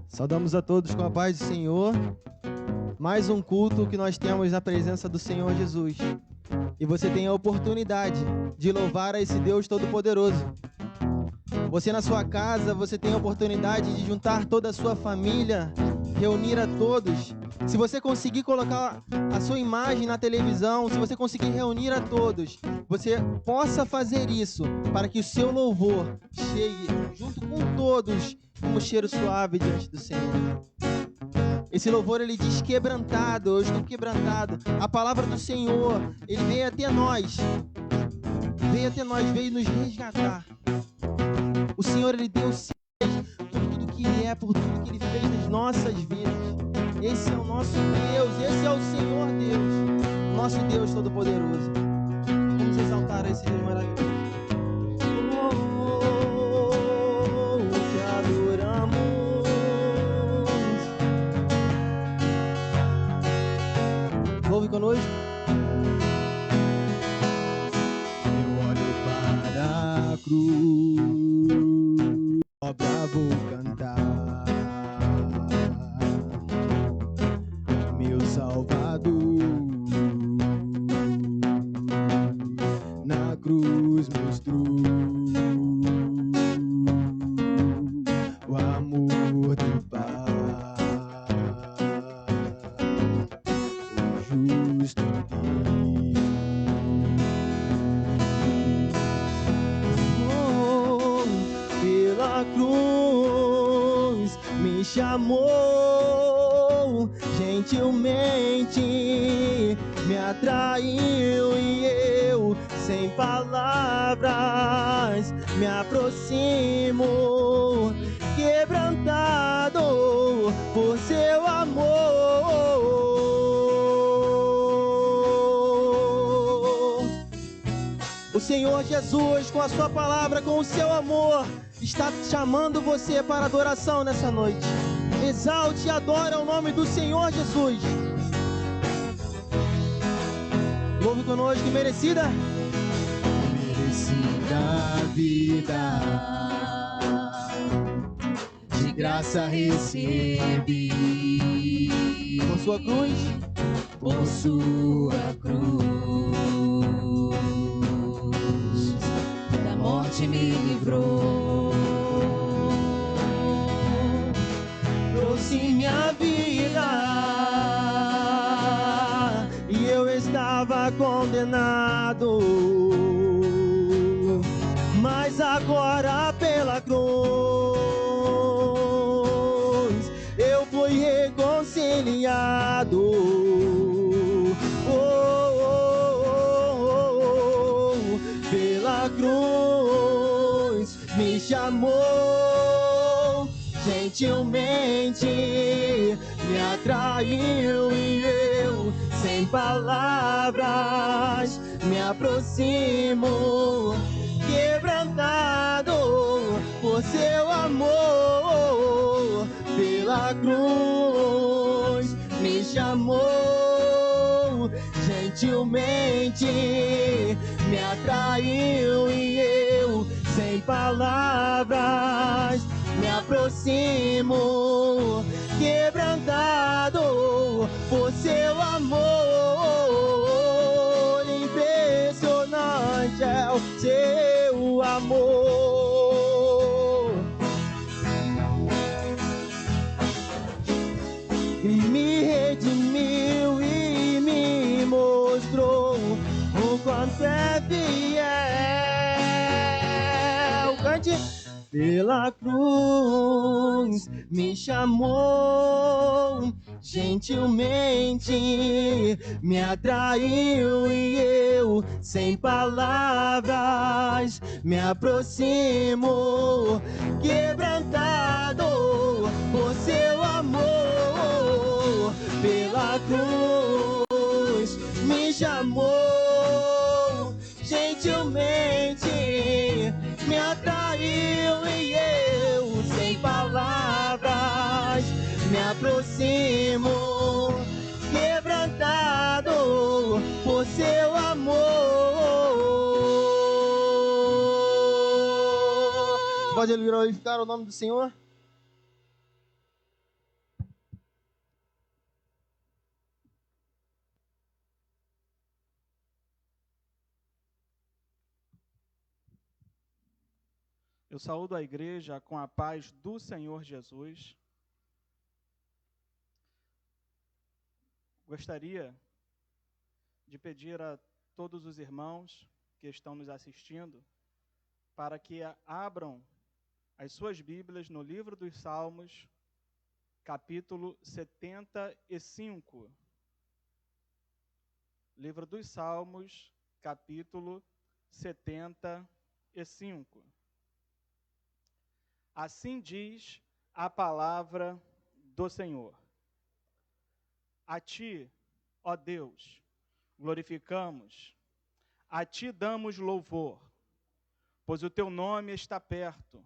Saudamos a todos com a paz do Senhor. Mais um culto que nós temos na presença do Senhor Jesus. E você tem a oportunidade de louvar a esse Deus Todo-Poderoso. Você na sua casa, você tem a oportunidade de juntar toda a sua família, reunir a todos. Se você conseguir colocar a sua imagem na televisão, se você conseguir reunir a todos, você possa fazer isso para que o seu louvor chegue junto com todos como cheiro suave diante do Senhor. Esse louvor, ele diz quebrantado, eu estou quebrantado. A palavra do Senhor, ele veio até nós, veio nos resgatar. O Senhor, ele deu por tudo que ele é, por tudo que ele fez nas nossas vidas. Esse é o nosso Deus, esse é o Senhor Deus, nosso Deus Todo-Poderoso. Vamos exaltar esse Deus maravilhoso. Te adoramos. Louve conosco. Eu olho para a cruz, obra vou cantar, meu Salvador, na cruz mostrou o amor do Pai, o justo Deus. Pela cruz me chamou, gentilmente me atraiu e eu, sem palavras, me aproximo, quebrantado por seu amor. O Senhor Jesus, com a sua palavra, com o seu amor, está chamando você para adoração nessa noite. Exalte e adore o nome do Senhor Jesus. Louve conosco, merecida. Merecida vida, de graça recebi. Por sua cruz, por sua cruz, da morte me livrou. Trouxe minha vida e eu estava condenado, mas agora pela cruz eu fui reconciliado. Pela cruz me chamou, gentilmente me atraiu e eu, sem palavras, me aproximo, quebrantado por seu amor. Pela cruz me chamou, gentilmente me atraiu e eu, sem palavras, me aproximo, quebrantado por seu amor. Impressionante é o seu amor. E me redimiu e me mostrou o quanto é fiel. Cante. Pela cruz me chamou, gentilmente me atraiu e eu, sem palavras, me aproximo, quebrantado por seu amor. Pela cruz me chamou, gentilmente me atraiu e eu, sem palavras, me aproximo, quebrantado por seu amor. Pode glorificar o nome do Senhor? Eu saúdo a igreja com a paz do Senhor Jesus. Gostaria de pedir a todos os irmãos que estão nos assistindo para que abram as suas Bíblias no livro dos Salmos, capítulo 75. Livro dos Salmos, capítulo 75. Assim diz a palavra do Senhor. A ti, ó Deus, glorificamos, a ti damos louvor, pois o teu nome está perto.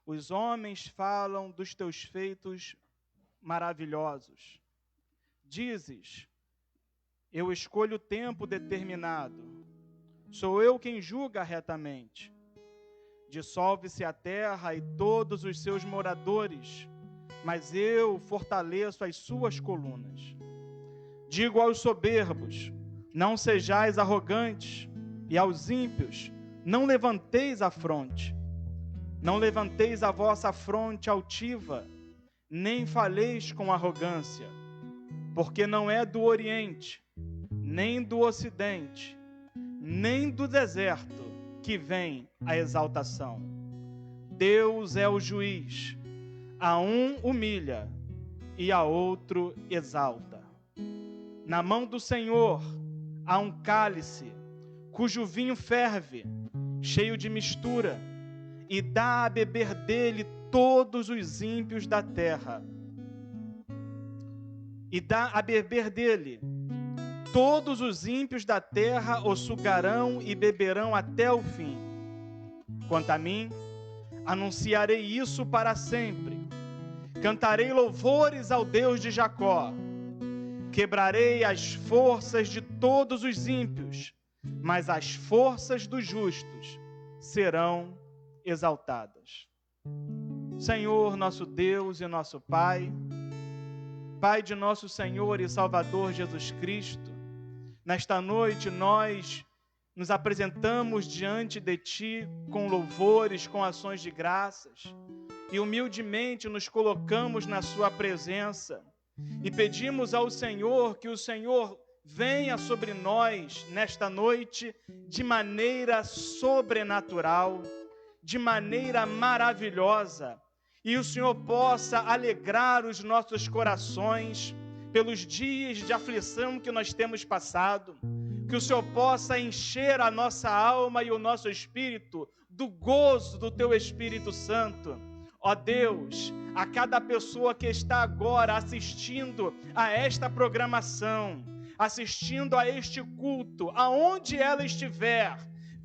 Os homens falam dos teus feitos maravilhosos. Dizes, eu escolho o tempo determinado, sou eu quem julga retamente. Dissolve-se a terra e todos os seus moradores, mas eu fortaleço as suas colunas. Digo aos soberbos, não sejais arrogantes, e aos ímpios, não levanteis a fronte. Não levanteis a vossa fronte altiva, nem faleis com arrogância, porque não é do Oriente, nem do Ocidente, nem do deserto que vem a exaltação. Deus é o juiz, a um humilha e a outro exalta. Na mão do Senhor há um cálice, cujo vinho ferve, cheio de mistura, e dá a beber dele todos os ímpios da terra. E dá a beber dele todos os ímpios da terra o sugarão e beberão até o fim. Quanto a mim, anunciarei isso para sempre. Cantarei louvores ao Deus de Jacó. Quebrarei as forças de todos os ímpios, mas as forças dos justos serão exaltadas. Senhor, nosso Deus e nosso Pai, Pai de nosso Senhor e Salvador Jesus Cristo, nesta noite nós nos apresentamos diante de Ti com louvores, com ações de graças e humildemente nos colocamos na Sua presença e pedimos ao Senhor que o Senhor venha sobre nós nesta noite de maneira sobrenatural, de maneira maravilhosa, e o Senhor possa alegrar os nossos corações pelos dias de aflição que nós temos passado, que o Senhor possa encher a nossa alma e o nosso espírito do gozo do Teu Espírito Santo. Ó Deus, a cada pessoa que está agora assistindo a esta programação, assistindo a este culto, aonde ela estiver,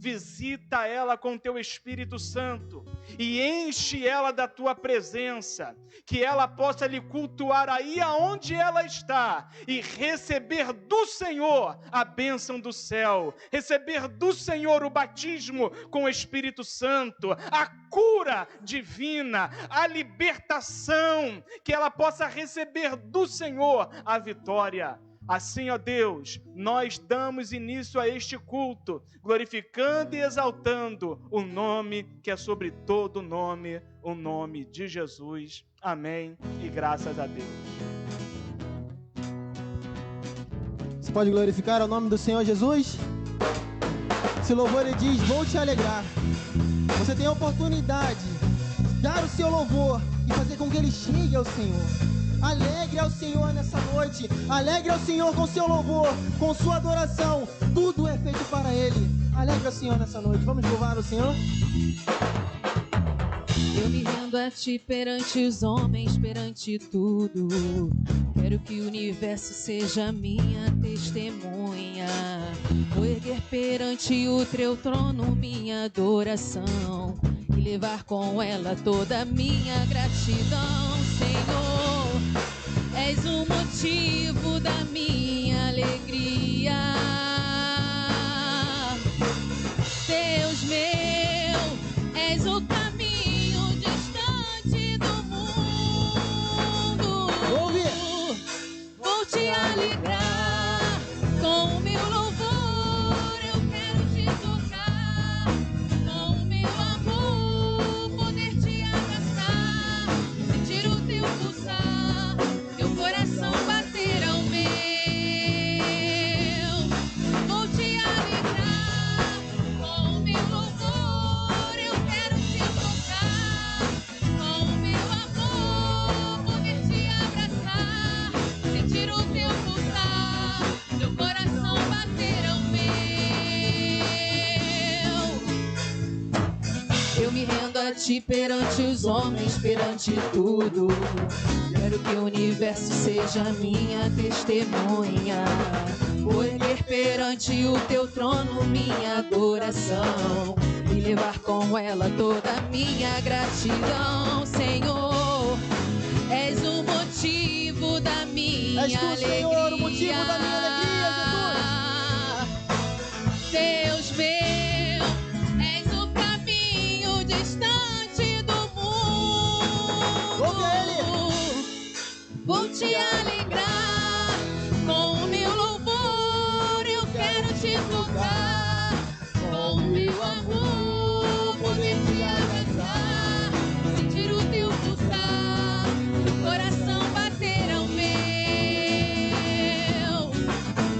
visita ela com Teu Espírito Santo e enche ela da Tua presença, que ela possa lhe cultuar aí aonde ela está e receber do Senhor a bênção do céu, receber do Senhor o batismo com o Espírito Santo, a cura divina, a libertação, que ela possa receber do Senhor a vitória. Assim, ó Deus, nós damos início a este culto, glorificando e exaltando o nome que é sobre todo nome, o nome de Jesus. Amém e graças a Deus. Você pode glorificar o nome do Senhor Jesus? Esse louvor ele diz, vou te alegrar. Você tem a oportunidade de dar o seu louvor e fazer com que ele chegue ao Senhor. Alegre ao Senhor nessa noite, alegre ao Senhor com seu louvor, com sua adoração, tudo é feito para Ele. Alegre ao Senhor nessa noite, vamos louvar o Senhor? Eu me rendo a Ti perante os homens, perante tudo. Quero que o universo seja minha testemunha. Vou erguer perante o Teu trono minha adoração e levar com ela toda a minha gratidão, Senhor. sentir o teu pulsar, meu coração bater ao meu. Eu me rendo a ti perante os homens, perante tudo. Quero que o universo seja minha testemunha. Vou erguer perante o teu trono minha adoração e levar com ela toda a minha gratidão. Senhor, és o motivo da minha És tu, alegria. Senhor, o motivo da minha alegria, Deus meu, és o caminho distante do mundo. Ouve ele. Vou te alegrar com o meu louvor, eu quero te tocar com o meu amor, poder te abraçar, sentir o teu pulsar, meu coração bater ao meu.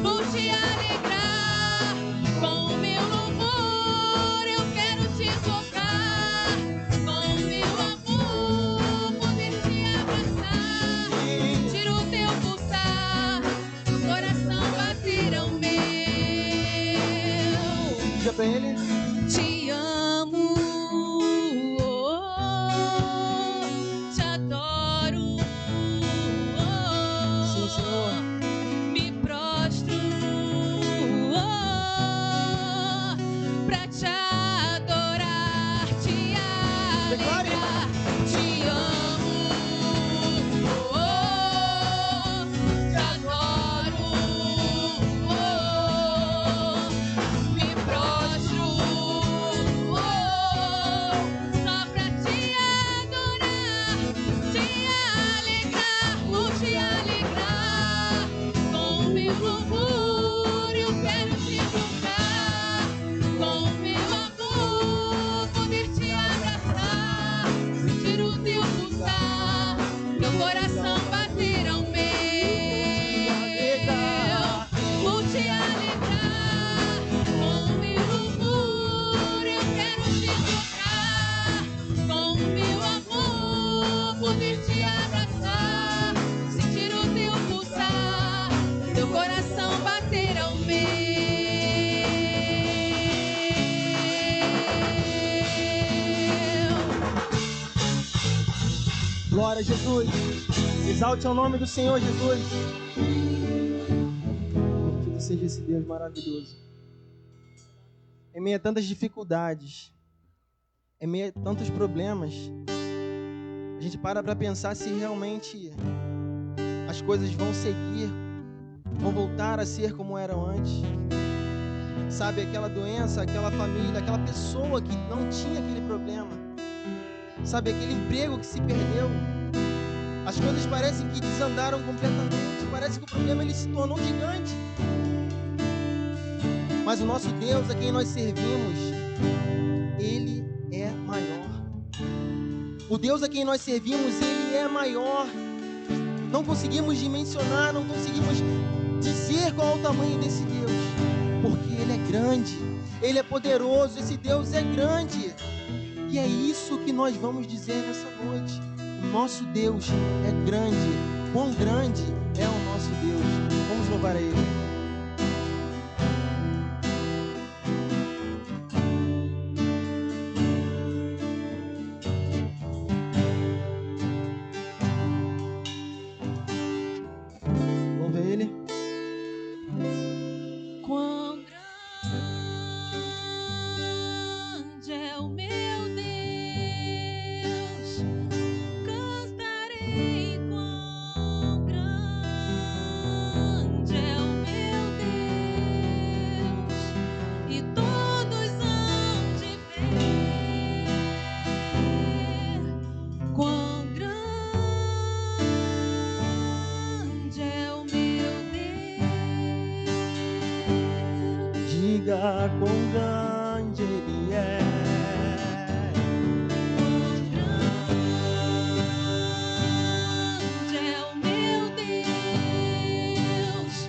Vou te alegrar com o meu louvor, eu quero te tocar com o meu amor, poder te abraçar, sentir o teu pulsar, meu coração bater ao meu. Diga pra ele. Te amo, te adoro, Sim, Senhor. me prostro pra te adorar, te Declare. alegrar. Te amo, te adoro, me prostro só pra te adorar, te alegrar. Vou te alegrar com o meu louvor, eu quero te tocar com o meu amor, poder te abraçar, sentir o teu pulsar, meu coração bater ao meu. Vou te alegrar com o meu louvor, eu quero te tocar com o meu amor, poder te abraçar, sentir o teu pulsar, meu coração bater ao meu. Glória a Jesus. Exalte ao nome do Senhor Jesus. Bendito seja esse Deus maravilhoso. Em meio a tantas dificuldades, em meio a tantos problemas, a gente para pensar se realmente as coisas vão seguir, vão voltar a ser como eram antes. Sabe, aquela doença, aquela família, aquela pessoa que não tinha aquele problema. Sabe, aquele emprego que se perdeu. As coisas parecem que desandaram completamente. Parece que o problema ele se tornou gigante. Mas o nosso Deus, a quem nós servimos, Ele é maior. O Deus a quem nós servimos, Ele é maior. Não conseguimos dimensionar, não conseguimos dizer qual é o tamanho desse Deus. Porque Ele é grande, Ele é poderoso, esse Deus é grande. E é isso que nós vamos dizer nessa noite. O nosso Deus é grande. Quão grande é o nosso Deus. Vamos louvar a Ele. Louva Ele. Quão grande é o meu Deus, cantarei quão grande é o meu Deus, e todos hão de ver quão grande é o meu Deus. Diga quão grande Ele é. Grande é o meu Deus,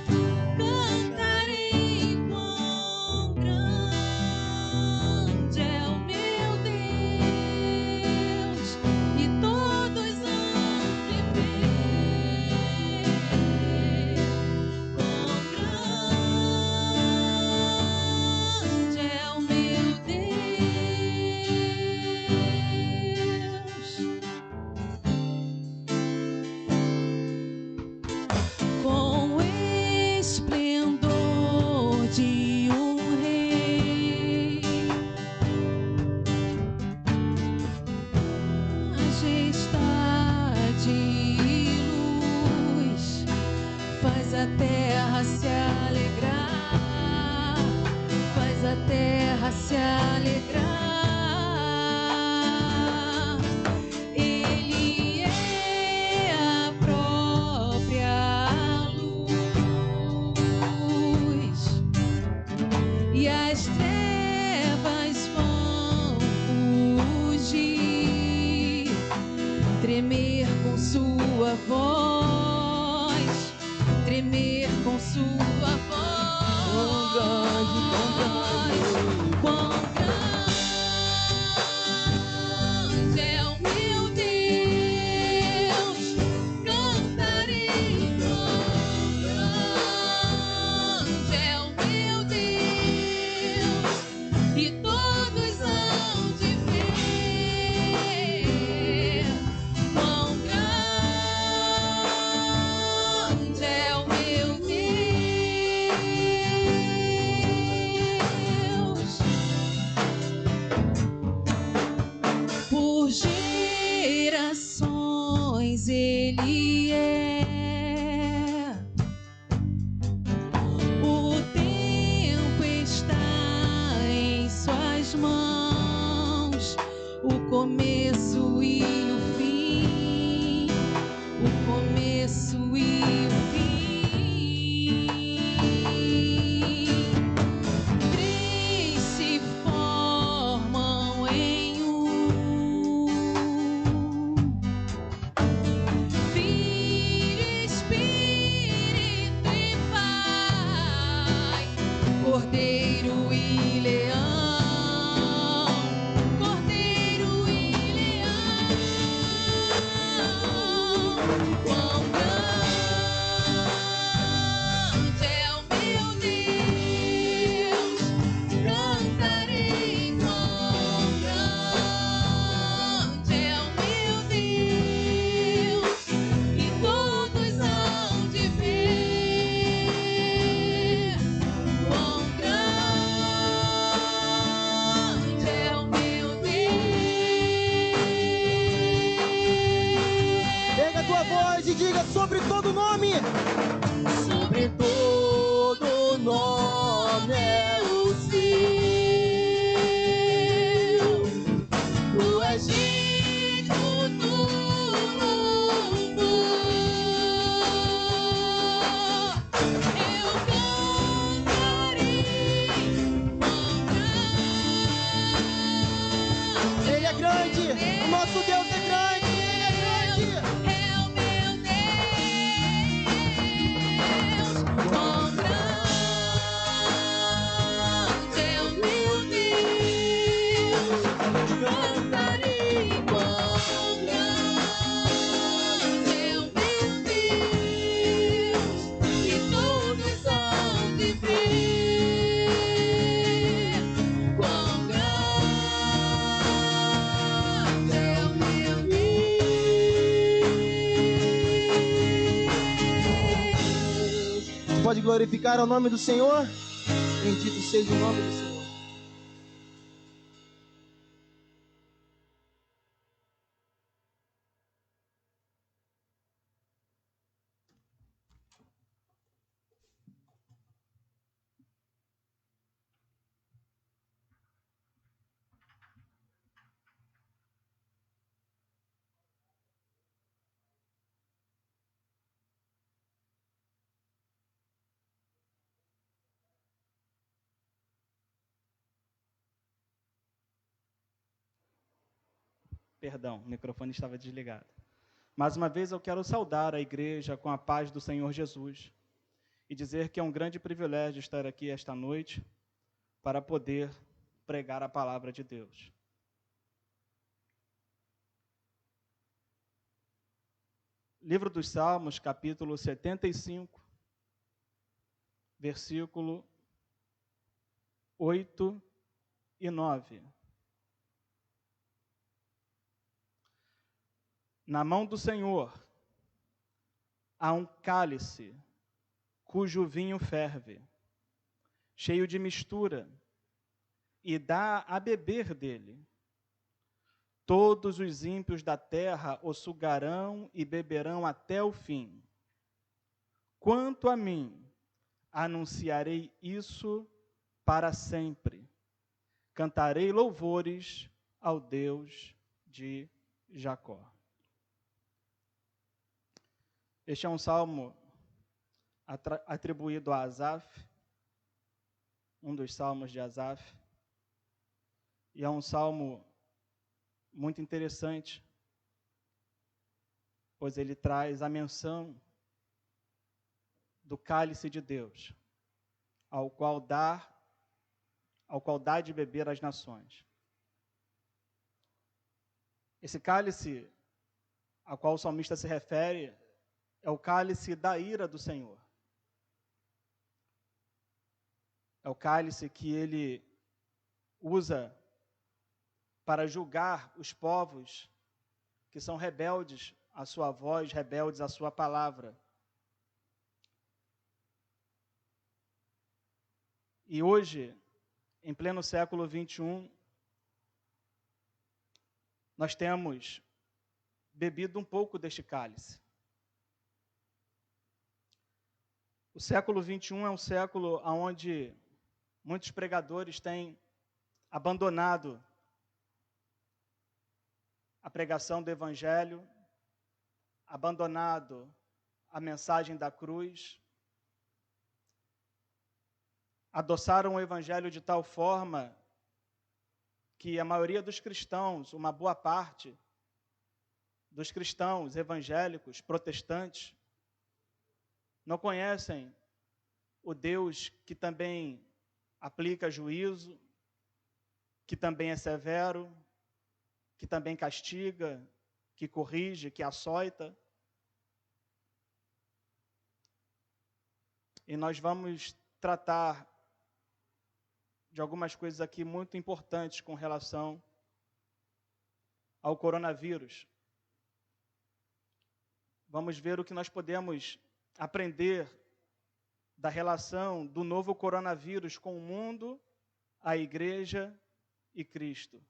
cantarei quão grande é o meu Deus, e todos hão de ver a terra se alegrar, faz a terra se alegrar. Ele é a própria luz e as trevas vão fugir, tremer com sua voz, tremer com sua voz. Quão grande é o meu Deus, cantarei. Quão grande é o meu Deus, e todos hão de ver. Quão grande é o meu Deus. Por gerações Ele é. O tempo está em suas mãos, o começo e o fim, o começo e o fim. Três se formam em um: Filho, Espírito e Pai, Cordeiro e Leão, Cordeiro e Leão. Quão grande é o meu Deus, cantarei. Quão grande é o meu Deus, e todos hão de ver. Quão grande é o meu Deus. Pega a tua voz e diga sobre todo nome. Sobre todo nome é o seu. Tu és digno do louvor. Eu cantarei. Quão grande Ele é grande. O nosso Deus é grande. Ele é grande. é o meu Deus. Quão grande é o meu Deus. Cantarei. Quão grande é o meu Deus, e todos hão de ver. Quão grande é o meu Deus. Você pode glorificar o nome do Senhor? Bendito seja o nome do Senhor. Perdão, o microfone estava desligado. Mais uma vez eu quero saudar a igreja com a paz do Senhor Jesus e dizer que é um grande privilégio estar aqui esta noite para poder pregar a palavra de Deus. Livro dos Salmos, capítulo 75, versículo 8 e 9. Na mão do Senhor há um cálice cujo vinho ferve, cheio de mistura, e dá a beber dele. Todos os ímpios da terra o sugarão e beberão até o fim. quanto a mim, anunciarei isso para sempre. Cantarei louvores ao Deus de Jacó. Este é um salmo atribuído a Asaf, um dos salmos de Asaf, e é um salmo muito interessante, pois ele traz a menção do cálice de Deus, ao qual dá de beber às nações. Esse cálice ao qual o salmista se refere é o cálice da ira do Senhor. É o cálice que ele usa para julgar os povos que são rebeldes à sua voz, rebeldes à sua palavra. E hoje, em pleno século 21, nós temos bebido um pouco deste cálice. O século 21 é um século onde muitos pregadores têm abandonado a pregação do Evangelho, abandonado a mensagem da cruz, adoçaram o Evangelho de tal forma que a maioria dos cristãos, uma boa parte dos cristãos evangélicos, protestantes, não conhecem o Deus que também aplica juízo, que também é severo, que também castiga, que corrige, que açoita. E nós vamos tratar de algumas coisas aqui muito importantes com relação ao coronavírus. Vamos ver o que nós podemos aprender da relação do novo coronavírus com o mundo, a igreja e Cristo.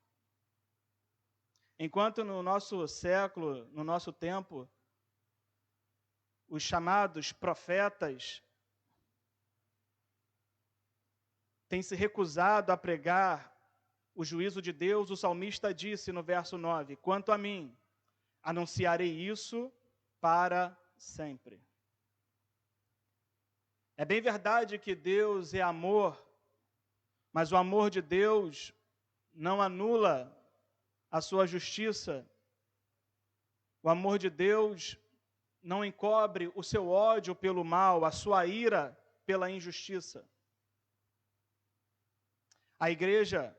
Enquanto no nosso século, no nosso tempo, os chamados profetas têm se recusado a pregar o juízo de Deus, o salmista disse no verso 9, quanto a mim, anunciarei isso para sempre. É bem verdade que Deus é amor, mas o amor de Deus não anula a sua justiça. O amor de Deus não encobre o seu ódio pelo mal, a sua ira pela injustiça. A igreja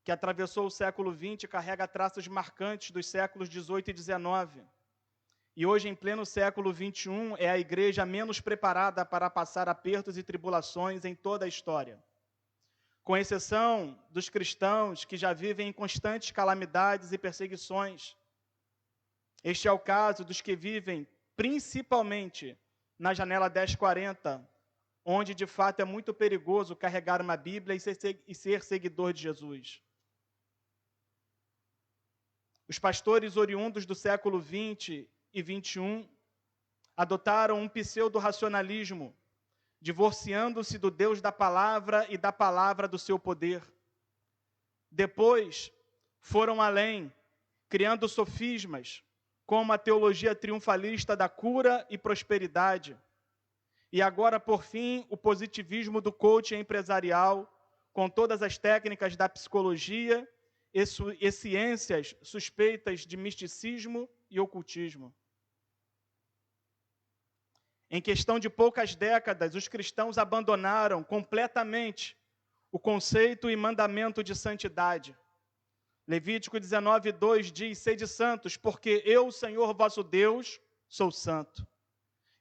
que atravessou o século XX carrega traços marcantes dos séculos 18 e 19. E hoje, em pleno século 21, é a igreja menos preparada para passar apertos e tribulações em toda a história. Com exceção dos cristãos que já vivem em constantes calamidades e perseguições. Este é o caso dos que vivem principalmente na janela 1040, onde de fato é muito perigoso carregar uma Bíblia e ser seguidor de Jesus. Os pastores oriundos do século 20 e 21 adotaram um pseudo-racionalismo, divorciando-se do Deus da palavra e da palavra do seu poder. Depois, foram além, criando sofismas, como a teologia triunfalista da cura e prosperidade. E agora, por fim, o positivismo do coaching empresarial, com todas as técnicas da psicologia e ciências suspeitas de misticismo e ocultismo. Em questão de poucas décadas, os cristãos abandonaram completamente o conceito e mandamento de santidade. Levítico 19:2 diz, sede santos, porque eu, Senhor vosso Deus, sou santo.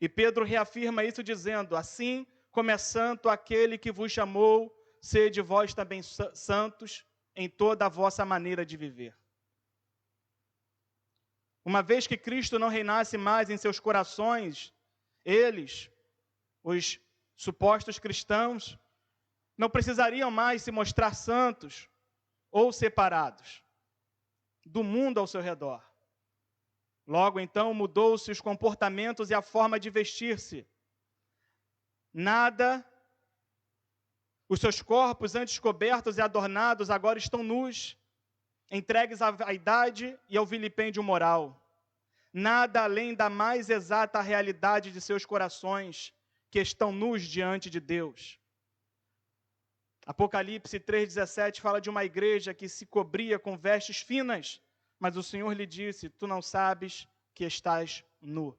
E Pedro reafirma isso dizendo, assim como é santo aquele que vos chamou, sede vós também santos em toda a vossa maneira de viver. Uma vez que Cristo não reinasse mais em seus corações, eles, os supostos cristãos, não precisariam mais se mostrar santos ou separados do mundo ao seu redor. Logo, então, mudou-se os comportamentos e a forma de vestir-se. Nada, os seus corpos antes cobertos e adornados agora estão nus, entregues à vaidade e ao vilipêndio moral. Nada além da mais exata realidade de seus corações, que estão nus diante de Deus. Apocalipse 3,17 fala de uma igreja que se cobria com vestes finas, mas o Senhor lhe disse: tu não sabes que estás nu.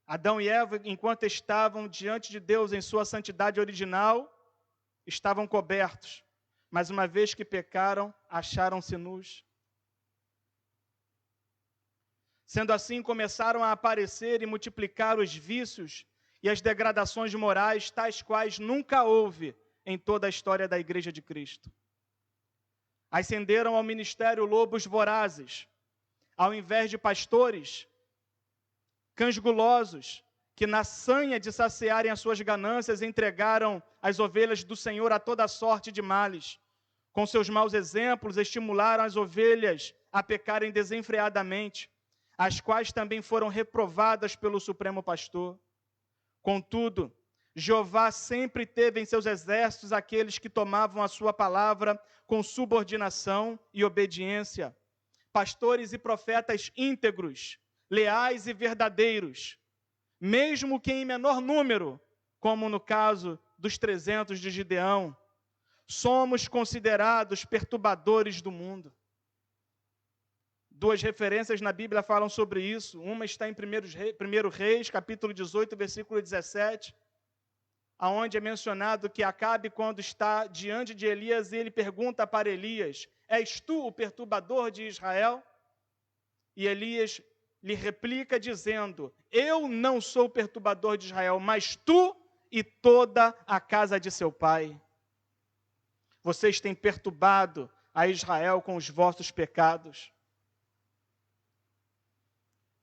Adão e Eva, enquanto estavam diante de Deus em sua santidade original, estavam cobertos, mas uma vez que pecaram, acharam-se nus. Sendo assim, começaram a aparecer e multiplicar os vícios e as degradações morais, tais quais nunca houve em toda a história da Igreja de Cristo. Ascenderam ao ministério lobos vorazes, ao invés de pastores, cães gulosos, que na sanha de saciarem as suas ganâncias, entregaram as ovelhas do Senhor a toda sorte de males. Com seus maus exemplos, estimularam as ovelhas a pecarem desenfreadamente, as quais também foram reprovadas pelo Supremo Pastor. Contudo, Jeová sempre teve em seus exércitos aqueles que tomavam a sua palavra com subordinação e obediência, pastores e profetas íntegros, leais e verdadeiros, mesmo que em menor número, como no caso dos 300 de Gideão. Somos considerados perturbadores do mundo. Duas referências na Bíblia falam sobre isso. Uma está em 1 Reis, capítulo 18, versículo 17, aonde é mencionado que Acabe, quando está diante de Elias, ele pergunta para Elias: és tu o perturbador de Israel? E Elias lhe replica dizendo: eu não sou o perturbador de Israel, mas tu e toda a casa de seu pai. Vocês têm perturbado a Israel com os vossos pecados.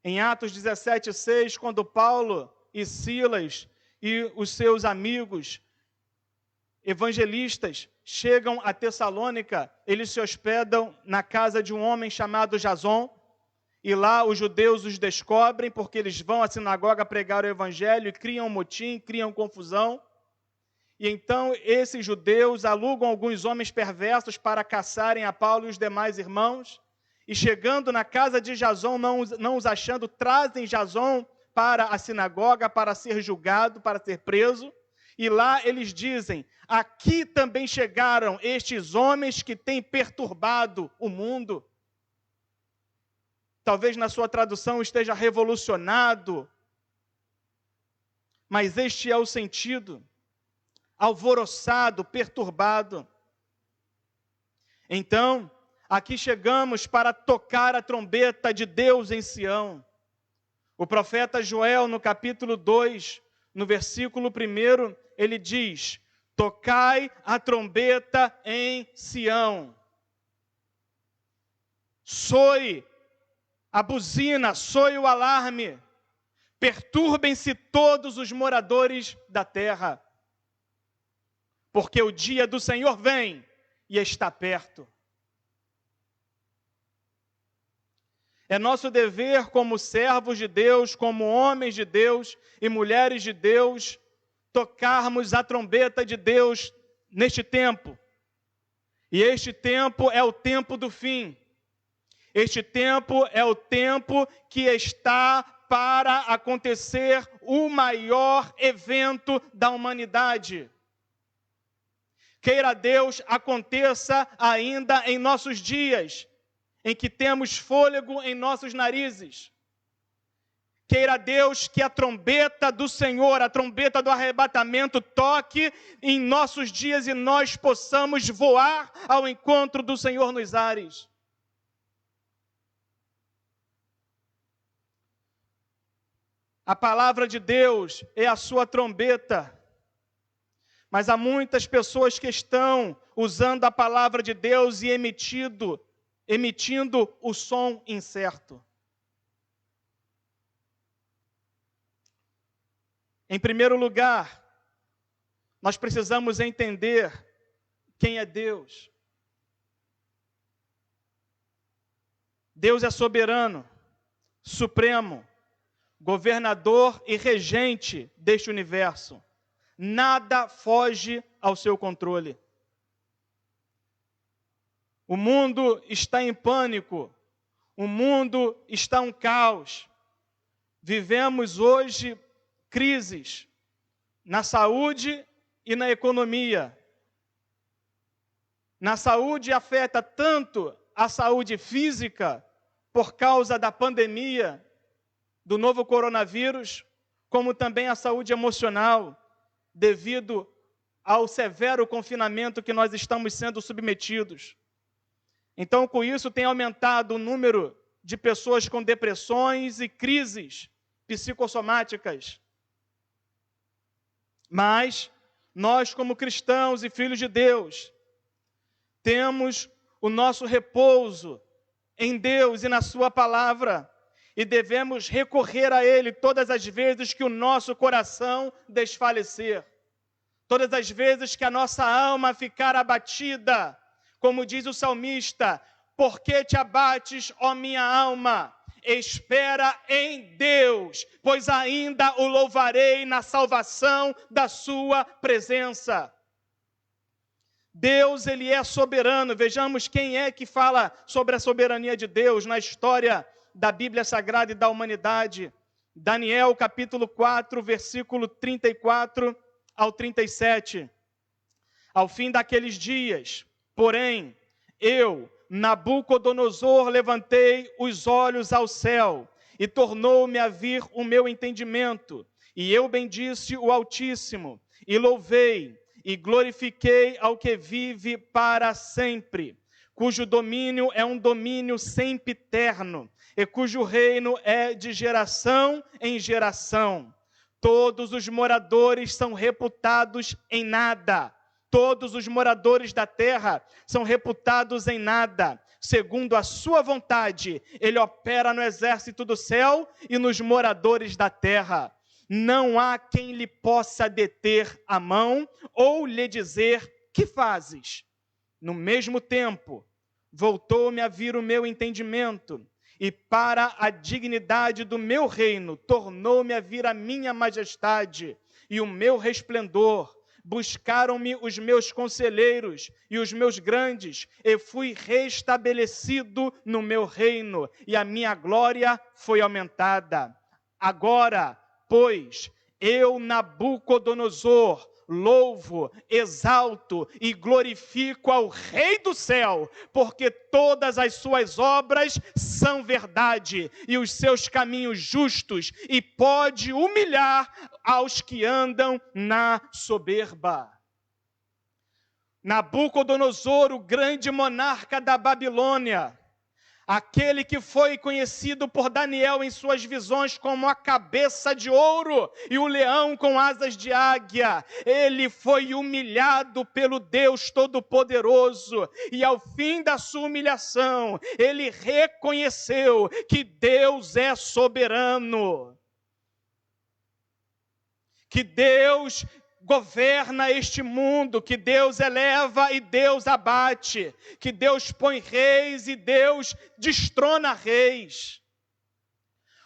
Em Atos 17:6, quando Paulo e Silas e os seus amigos evangelistas chegam a Tessalônica, eles se hospedam na casa de um homem chamado Jason, e lá os judeus os descobrem porque eles vão à sinagoga pregar o evangelho e criam motim, criam confusão. E então esses judeus alugam alguns homens perversos para caçarem a Paulo e os demais irmãos. E chegando na casa de Jason, não os achando, trazem Jason para a sinagoga para ser julgado, para ser preso. E lá eles dizem: aqui também chegaram estes homens que têm perturbado o mundo. Talvez na sua tradução esteja revolucionado, mas este é o sentido: alvoroçado, perturbado. Então, aqui chegamos para tocar a trombeta de Deus em Sião. O profeta Joel, no capítulo 2, no versículo 1, ele diz: tocai a trombeta em Sião. Soe a buzina, soe o alarme. Perturbem-se todos os moradores da terra, porque o dia do Senhor vem e está perto. É nosso dever como servos de Deus, como homens de Deus e mulheres de Deus, tocarmos a trombeta de Deus neste tempo. E este tempo é o tempo do fim. Este tempo é o tempo que está para acontecer o maior evento da humanidade. Queira Deus aconteça ainda em nossos dias, em que temos fôlego em nossos narizes. Queira Deus que a trombeta do Senhor, a trombeta do arrebatamento, toque em nossos dias e nós possamos voar ao encontro do Senhor nos ares. A palavra de Deus é a sua trombeta, mas há muitas pessoas que estão usando a palavra de Deus e emitindo o som incerto. Em primeiro lugar, nós precisamos entender quem é Deus. Deus é soberano, supremo, governador e regente deste universo. Nada foge ao seu controle. O mundo está em pânico, o mundo está um caos. Vivemos hoje crises na saúde e na economia. Na saúde afeta tanto a saúde física, por causa da pandemia, do novo coronavírus, como também a saúde emocional, devido ao severo confinamento que nós estamos sendo submetidos. Então, com isso, tem aumentado o número de pessoas com depressões e crises psicossomáticas. Mas nós, como cristãos e filhos de Deus, temos o nosso repouso em Deus e na sua palavra, e devemos recorrer a Ele todas as vezes que o nosso coração desfalecer, todas as vezes que a nossa alma ficar abatida, como diz o salmista: por que te abates, ó minha alma? Espera em Deus, pois ainda o louvarei na salvação da sua presença. Deus, Ele é soberano. Vejamos quem é que fala sobre a soberania de Deus na história da Bíblia Sagrada e da humanidade. Daniel, capítulo 4, versículo 34 ao 37. Ao fim daqueles dias, porém, eu, Nabucodonosor, levantei os olhos ao céu, e tornou-me a vir o meu entendimento. E eu bendisse o Altíssimo, e louvei, e glorifiquei ao que vive para sempre, cujo domínio é um domínio sempiterno, e cujo reino é de geração em geração. Todos os moradores são reputados em nada. Todos os moradores da terra são reputados em nada. Segundo a sua vontade, Ele opera no exército do céu e nos moradores da terra. Não há quem lhe possa deter a mão ou lhe dizer: que fazes? No mesmo tempo, voltou-me a vir o meu entendimento, e para a dignidade do meu reino, tornou-me a vir a minha majestade e o meu resplendor. Buscaram-me os meus conselheiros e os meus grandes, e fui restabelecido no meu reino, e a minha glória foi aumentada. Agora, pois, eu, Nabucodonosor, louvo, exalto e glorifico ao Rei do céu, porque todas as suas obras são verdade, e os seus caminhos justos, e pode humilhar aos que andam na soberba. Nabucodonosor, o grande monarca da Babilônia, aquele que foi conhecido por Daniel em suas visões como a cabeça de ouro e o leão com asas de águia, ele foi humilhado pelo Deus Todo-Poderoso, e ao fim da sua humilhação, ele reconheceu que Deus é soberano, que Deus governa este mundo, que Deus eleva e Deus abate, que Deus põe reis e Deus destrona reis.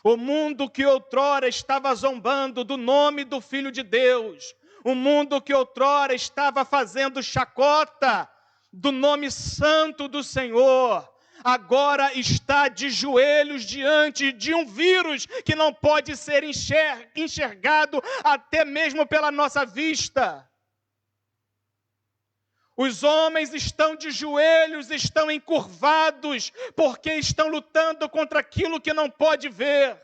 O mundo que outrora estava zombando do nome do Filho de Deus, o mundo que outrora estava fazendo chacota do nome santo do Senhor, agora está de joelhos diante de um vírus que não pode ser enxergado até mesmo pela nossa vista. Os homens estão de joelhos, estão encurvados, porque estão lutando contra aquilo que não pode ver.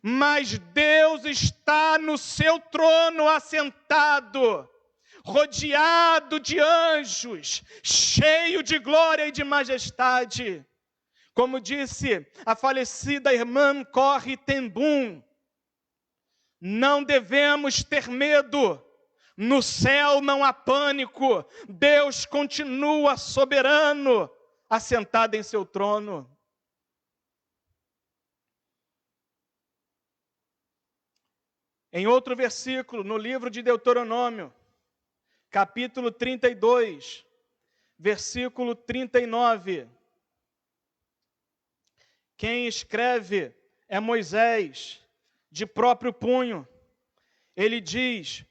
Mas Deus está no seu trono assentado, rodeado de anjos, cheio de glória e de majestade. Como disse a falecida irmã Corrie ten Boom, não devemos ter medo, no céu não há pânico, Deus continua soberano, assentado em seu trono. Em outro versículo, no livro de Deuteronômio, capítulo 32, versículo 39. Quem escreve é Moisés, de próprio punho. Ele diz,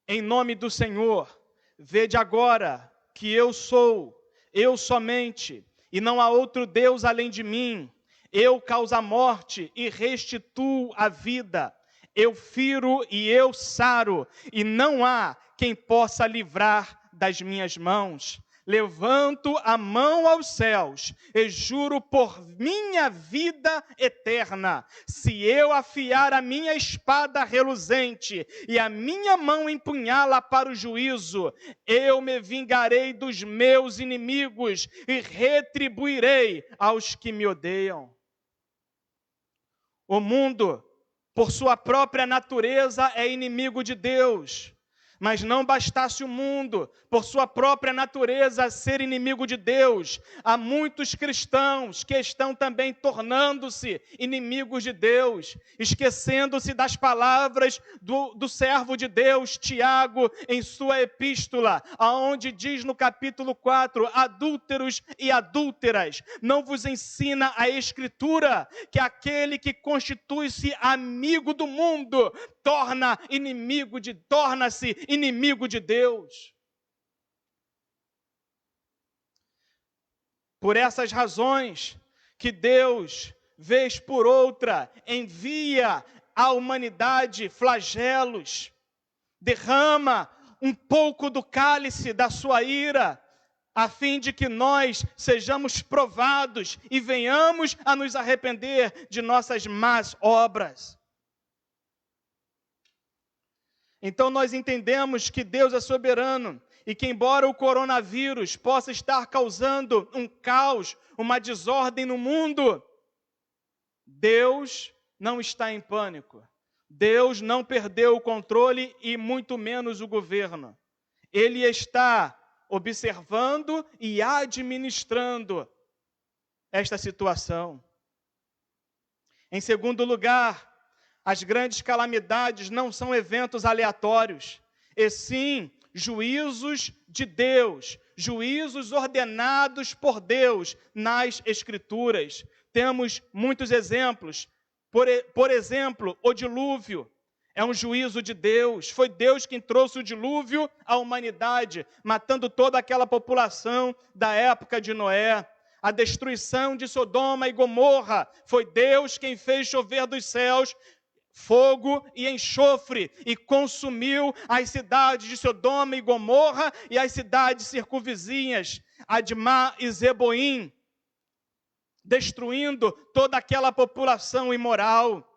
em nome do Senhor, vede agora que eu sou, eu somente, e não há outro Deus além de mim. Eu causo a morte e restituo a vida. Eu firo e eu saro, e não há quem possa livrar das minhas mãos. Levanto a mão aos céus e juro por minha vida eterna, se eu afiar a minha espada reluzente e a minha mão empunhá-la para o juízo, eu me vingarei dos meus inimigos e retribuirei aos que me odeiam. O mundo, por sua própria natureza, é inimigo de Deus. Mas não bastasse o mundo, por sua própria natureza, ser inimigo de Deus, há muitos cristãos que estão também tornando-se inimigos de Deus, esquecendo-se das palavras do servo de Deus, Tiago, em sua epístola, aonde diz no capítulo 4, adúlteros e adúlteras, não vos ensina a Escritura que aquele que constitui-se amigo do mundo, torna-se inimigo de Deus. Por essas razões que Deus, vez por outra, envia à humanidade flagelos, derrama um pouco do cálice da sua ira, a fim de que nós sejamos provados e venhamos a nos arrepender de nossas más obras. Então nós entendemos que Deus é soberano e que embora o coronavírus possa estar causando um caos, uma desordem no mundo, Deus não está em pânico. Deus não perdeu o controle e muito menos o governo. Ele está observando e administrando esta situação. Em segundo lugar, as grandes calamidades não são eventos aleatórios, e sim juízos de Deus, juízos ordenados por Deus nas Escrituras. Temos muitos exemplos. Por exemplo, o dilúvio é um juízo de Deus. Foi Deus quem trouxe o dilúvio à humanidade, matando toda aquela população da época de Noé. A destruição de Sodoma e Gomorra, foi Deus quem fez chover dos céus fogo e enxofre, e consumiu as cidades de Sodoma e Gomorra e as cidades circunvizinhas, Admá e Zeboim, destruindo toda aquela população imoral.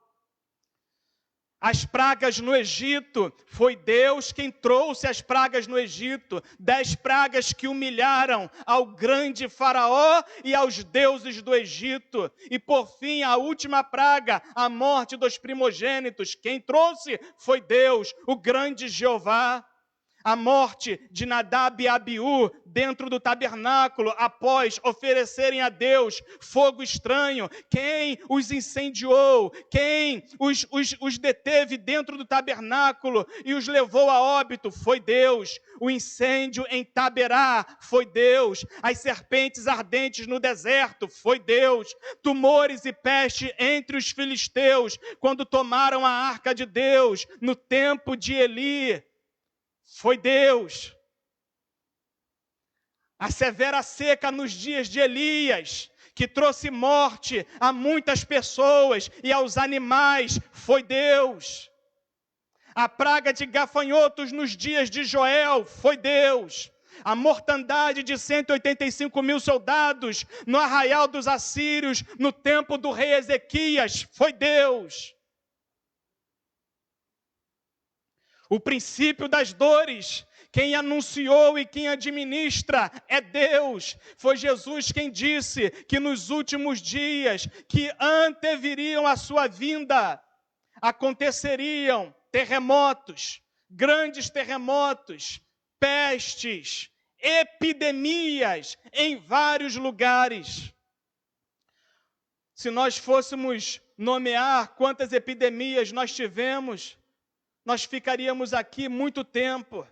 As pragas no Egito, foi Deus quem trouxe as pragas no Egito, 10 pragas que humilharam ao grande faraó e aos deuses do Egito. E por fim, a última praga, a morte dos primogênitos, quem trouxe foi Deus, o grande Jeová. A morte de Nadab e Abiú dentro do tabernáculo, após oferecerem a Deus fogo estranho. Quem os incendiou? Quem os deteve dentro do tabernáculo e os levou a óbito? Foi Deus. O incêndio em Taberá foi Deus. As serpentes ardentes no deserto foi Deus. Tumores e peste entre os filisteus, quando tomaram a arca de Deus no tempo de Eli, foi Deus. A severa seca nos dias de Elias, que trouxe morte a muitas pessoas e aos animais, foi Deus. A praga de gafanhotos nos dias de Joel, foi Deus. A mortandade de 185 mil soldados no arraial dos assírios, no tempo do rei Ezequias, foi Deus. O princípio das dores, quem anunciou e quem administra é Deus. Foi Jesus quem disse que nos últimos dias, que anteviriam a sua vinda, aconteceriam terremotos, grandes terremotos, pestes, epidemias em vários lugares. Se nós fôssemos nomear quantas epidemias nós tivemos, nós ficaríamos aqui muito tempo.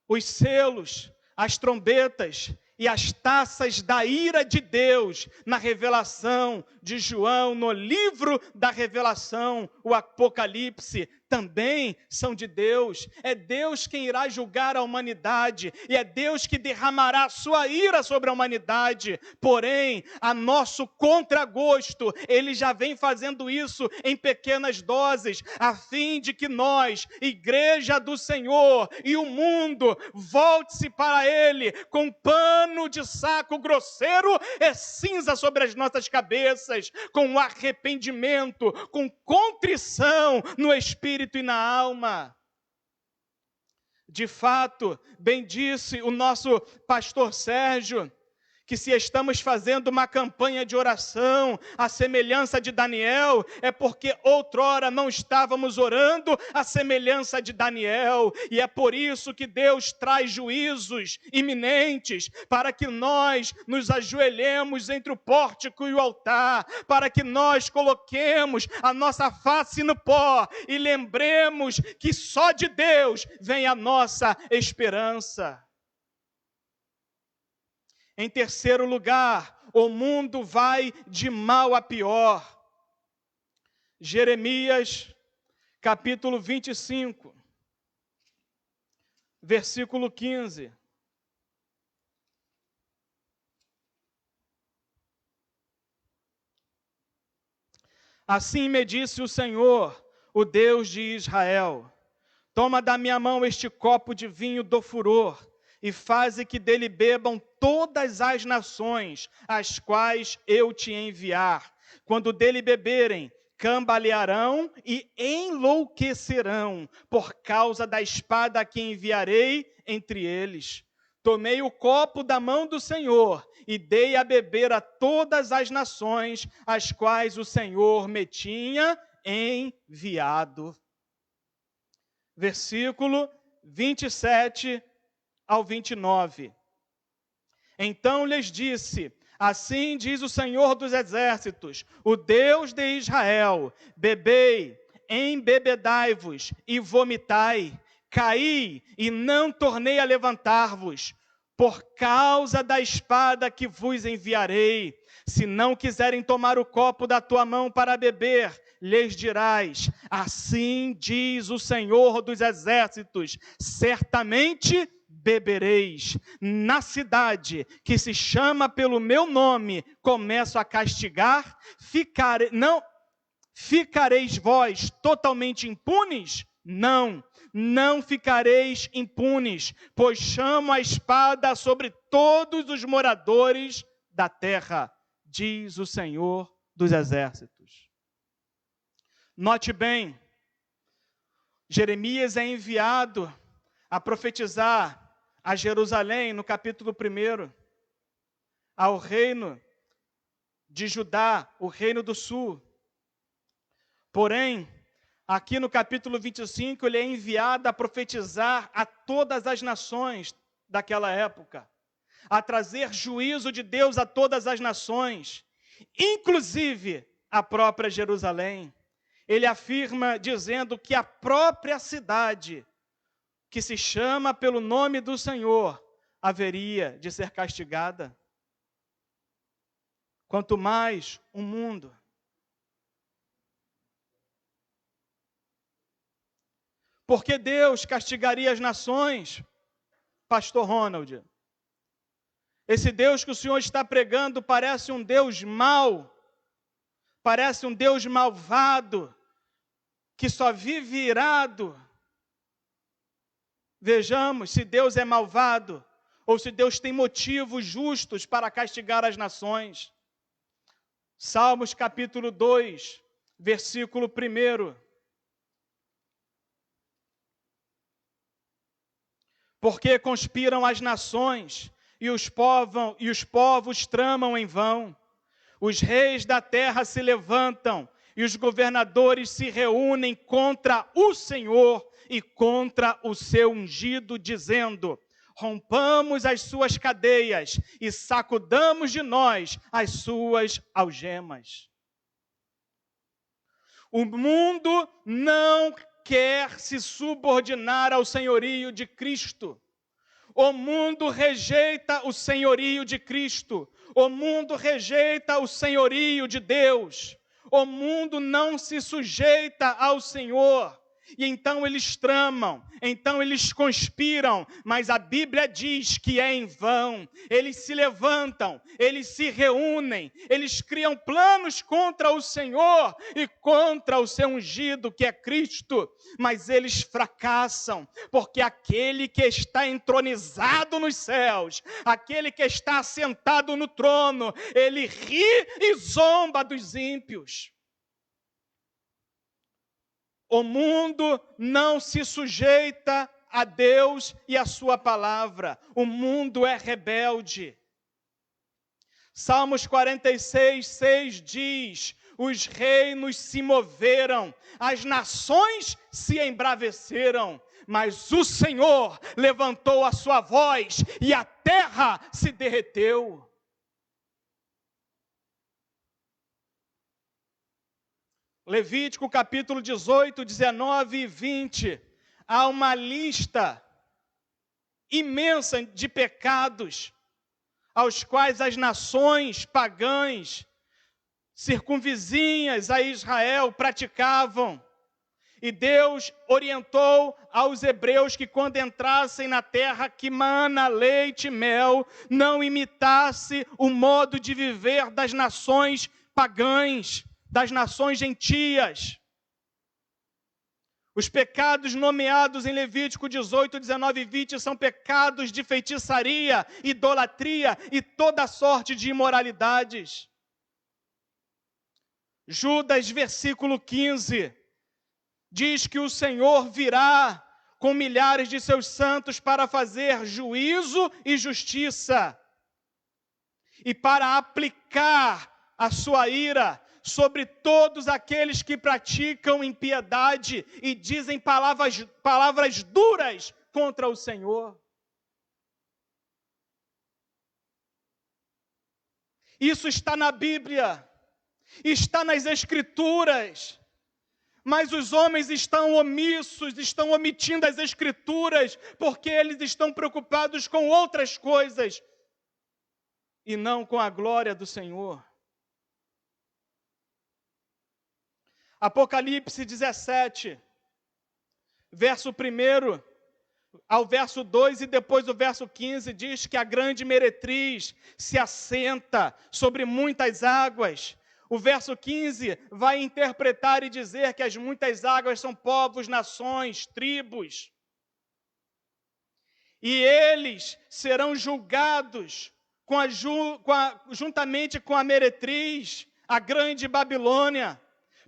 Os selos, as trombetas e as taças da ira de Deus na revelação de João, no livro da revelação, o Apocalipse, também são de Deus. É Deus quem irá julgar a humanidade e é Deus que derramará sua ira sobre a humanidade. Porém, a nosso contragosto, Ele já vem fazendo isso em pequenas doses, a fim de que nós, Igreja do Senhor e o mundo, volte-se para Ele com pano de saco grosseiro e cinza sobre as nossas cabeças, com arrependimento, com contrição no espírito e na alma. De fato, bem disse o nosso pastor Sérgio, que se estamos fazendo uma campanha de oração, à semelhança de Daniel, é porque outrora não estávamos orando à semelhança de Daniel, e é por isso que Deus traz juízos iminentes, para que nós nos ajoelhemos entre o pórtico e o altar, para que nós coloquemos a nossa face no pó, e lembremos que só de Deus vem a nossa esperança. Em terceiro lugar, o mundo vai de mal a pior. Jeremias, capítulo 25, versículo 15. Assim me disse o Senhor, o Deus de Israel: toma da minha mão este copo de vinho do furor, e faze que dele bebam todas as nações, as quais eu te enviar. Quando dele beberem, cambalearão e enlouquecerão, por causa da espada que enviarei entre eles. Tomei o copo da mão do Senhor e dei a beber a todas as nações, as quais o Senhor me tinha enviado. Versículo 27 ao 29. Então lhes disse: assim diz o Senhor dos Exércitos, o Deus de Israel: bebei, embebedai-vos e vomitai, caí e não tornei a levantar-vos, por causa da espada que vos enviarei. Se não quiserem tomar o copo da tua mão para beber, lhes dirás: assim diz o Senhor dos Exércitos, certamente bebereis. Na cidade que se chama pelo meu nome, começo a castigar, ficareis vós totalmente impunes? Não ficareis impunes, pois chamo a espada sobre todos os moradores da terra, diz o Senhor dos Exércitos. Note bem, Jeremias é enviado a profetizar a Jerusalém, no capítulo 1, ao reino de Judá, o reino do sul. Porém, aqui no capítulo 25, ele é enviado a profetizar a todas as nações daquela época, a trazer juízo de Deus a todas as nações, inclusive a própria Jerusalém. Ele afirma dizendo que a própria cidade, que se chama pelo nome do Senhor, haveria de ser castigada. Quanto mais o mundo. Por que Deus castigaria as nações, pastor Ronald? Esse Deus que o Senhor está pregando parece um Deus mau, parece um Deus malvado, que só vive irado. Vejamos se Deus é malvado ou se Deus tem motivos justos para castigar as nações. Salmos capítulo 2, versículo 1. Porque conspiram as nações e os povos tramam em vão. Os reis da terra se levantam e os governadores se reúnem contra o Senhor e contra o seu ungido, dizendo: rompamos as suas cadeias e sacudamos de nós as suas algemas. O mundo não quer se subordinar ao senhorio de Cristo. O mundo rejeita o senhorio de Cristo. O mundo rejeita o senhorio de Deus. O mundo não se sujeita ao Senhor. E então eles tramam, então eles conspiram, mas a Bíblia diz que é em vão. Eles se levantam, eles se reúnem, eles criam planos contra o Senhor e contra o seu ungido, que é Cristo, mas eles fracassam, porque aquele que está entronizado nos céus, aquele que está assentado no trono, ele ri e zomba dos ímpios. O mundo não se sujeita a Deus e a sua palavra. O mundo é rebelde. Salmos 46, 6 diz: os reinos se moveram, as nações se embraveceram, mas o Senhor levantou a sua voz e a terra se derreteu. Levítico capítulo 18, 19 e 20, há uma lista imensa de pecados aos quais as nações pagãs, circunvizinhas a Israel, praticavam. E Deus orientou aos hebreus que quando entrassem na terra que mana leite e mel, não imitasse o modo de viver das nações pagãs, das nações gentias. Os pecados nomeados em Levítico 18, 19 e 20 são pecados de feitiçaria, idolatria e toda sorte de imoralidades. Judas, versículo 15, diz que o Senhor virá com milhares de seus santos para fazer juízo e justiça e para aplicar a sua ira sobre todos aqueles que praticam impiedade e dizem palavras duras contra o Senhor. Isso está na Bíblia, está nas Escrituras, mas os homens estão omissos, estão omitindo as Escrituras, porque eles estão preocupados com outras coisas e não com a glória do Senhor. Apocalipse 17, verso 1 ao verso 2 e depois o verso 15, diz que a grande meretriz se assenta sobre muitas águas. O verso 15 vai interpretar e dizer que as muitas águas são povos, nações, tribos. E eles serão julgados juntamente com a meretriz, a grande Babilônia,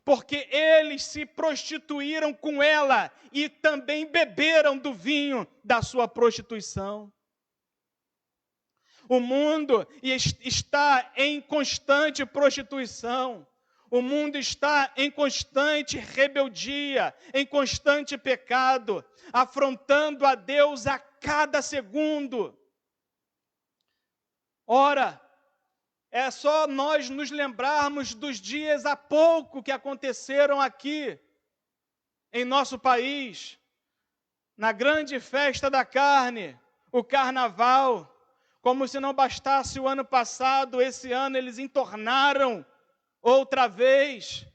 porque eles se prostituíram com ela e também beberam do vinho da sua prostituição. O mundo está em constante prostituição. O mundo está em constante rebeldia, em constante pecado, afrontando a Deus a cada segundo. Ora, é só nós nos lembrarmos dos dias há pouco que aconteceram aqui, em nosso país, na grande festa da carne, o carnaval. Como se não bastasse o ano passado, esse ano eles entornaram outra vez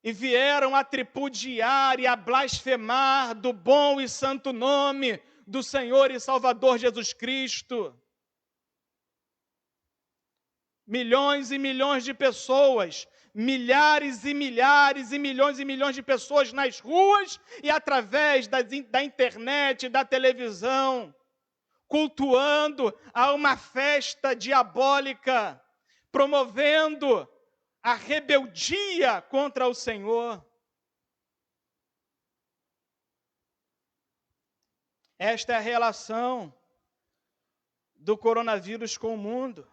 e vieram a tripudiar e a blasfemar do bom e santo nome do Senhor e Salvador Jesus Cristo. Milhões e milhões de pessoas, milhares e milhares e milhões de pessoas nas ruas e através da internet, da televisão, cultuando a uma festa diabólica, promovendo a rebeldia contra o Senhor. Esta é a relação do coronavírus com o mundo.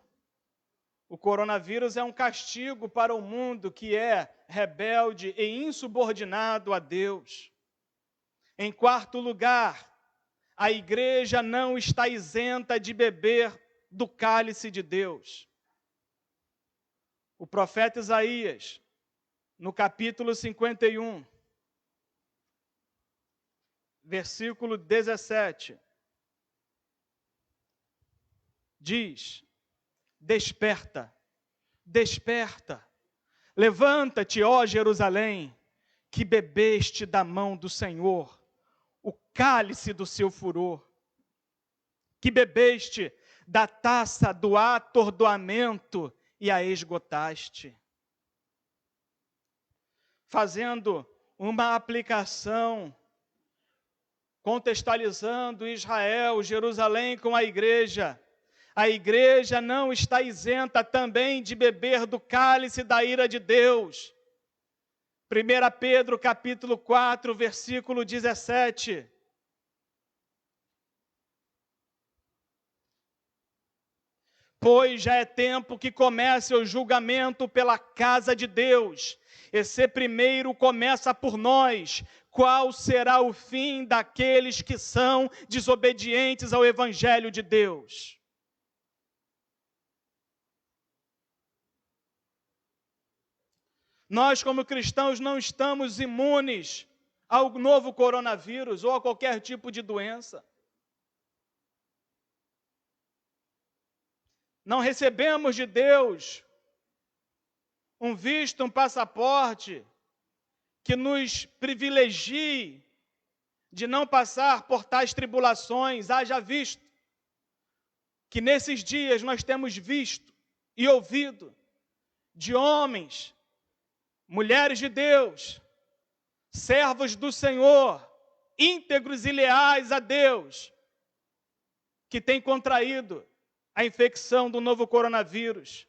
O coronavírus é um castigo para o mundo que é rebelde e insubordinado a Deus. Em quarto lugar, a igreja não está isenta de beber do cálice de Deus. O profeta Isaías, no capítulo 51, versículo 17, diz: desperta, desperta, levanta-te, ó Jerusalém, que bebeste da mão do Senhor o cálice do seu furor, que bebeste da taça do atordoamento e a esgotaste. Fazendo uma aplicação, contextualizando Israel, Jerusalém com a igreja não está isenta também de beber do cálice da ira de Deus. 1 Pedro capítulo 4, versículo 17. Pois já é tempo que comece o julgamento pela casa de Deus. Esse primeiro começa por nós. Qual será o fim daqueles que são desobedientes ao Evangelho de Deus? Nós, como cristãos, não estamos imunes ao novo coronavírus ou a qualquer tipo de doença. Não recebemos de Deus um visto, um passaporte que nos privilegie de não passar por tais tribulações. Haja visto que nesses dias nós temos visto e ouvido de homens, mulheres de Deus, servos do Senhor, íntegros e leais a Deus, que têm contraído a infecção do novo coronavírus.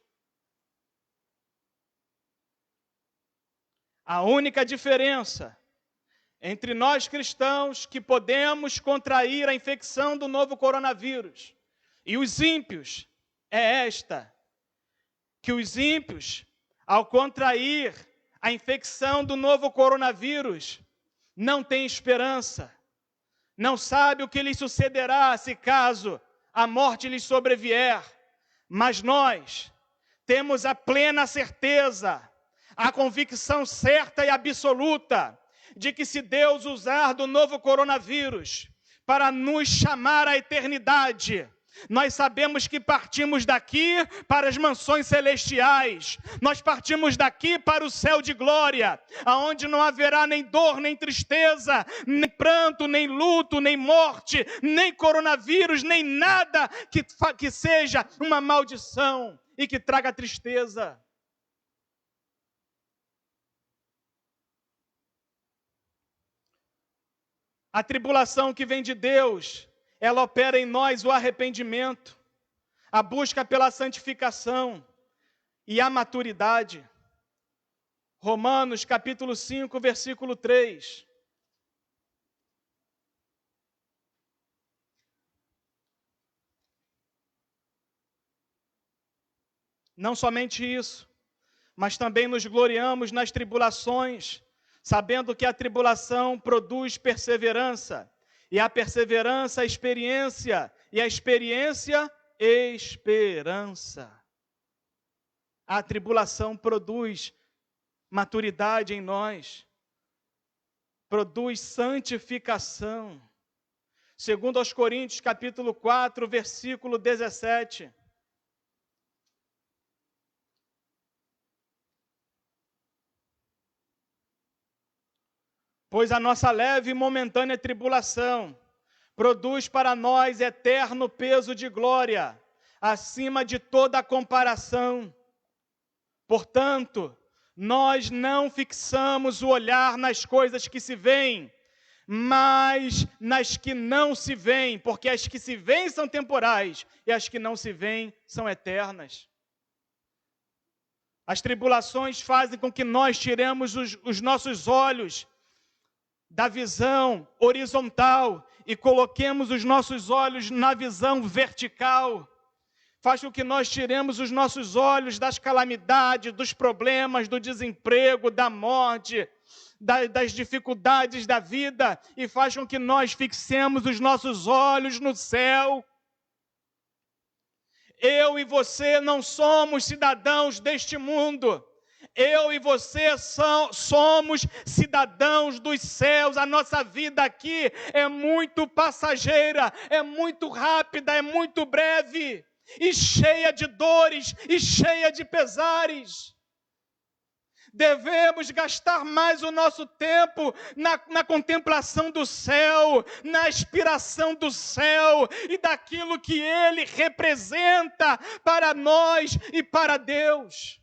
A única diferença entre nós cristãos que podemos contrair a infecção do novo coronavírus e os ímpios é esta: que os ímpios, ao contrair a infecção do novo coronavírus, não têm esperança, não sabe o que lhes sucederá se caso a morte lhes sobrevier, mas nós temos a plena certeza, a convicção certa e absoluta de que se Deus usar do novo coronavírus para nos chamar à eternidade, nós sabemos que partimos daqui para as mansões celestiais, nós partimos daqui para o céu de glória, aonde não haverá nem dor, nem tristeza, nem pranto, nem luto, nem morte, nem coronavírus, nem nada que seja uma maldição e que traga tristeza. A tribulação que vem de Deus, ela opera em nós o arrependimento, a busca pela santificação e a maturidade. Romanos capítulo 5, versículo 3. Não somente isso, mas também nos gloriamos nas tribulações, sabendo que a tribulação produz perseverança, e a perseverança, a experiência, e a experiência, esperança. A tribulação produz maturidade em nós, produz santificação. Segundo aos Coríntios, capítulo 4, versículo 17. Pois a nossa leve e momentânea tribulação produz para nós eterno peso de glória, acima de toda comparação. Portanto, nós não fixamos o olhar nas coisas que se veem, mas nas que não se veem, porque as que se veem são temporais e as que não se veem são eternas. As tribulações fazem com que nós tiremos os nossos olhos da visão horizontal e coloquemos os nossos olhos na visão vertical. Faz com que nós tiremos os nossos olhos das calamidades, dos problemas, do desemprego, da morte, das dificuldades da vida, e faz com que nós fixemos os nossos olhos no céu. Eu e você não somos cidadãos deste mundo. Eu e você somos cidadãos dos céus. A nossa vida aqui é muito passageira, é muito rápida, é muito breve. e cheia de dores e cheia de pesares. Devemos gastar mais o nosso tempo na contemplação do céu, na aspiração do céu e daquilo que Ele representa para nós e para Deus.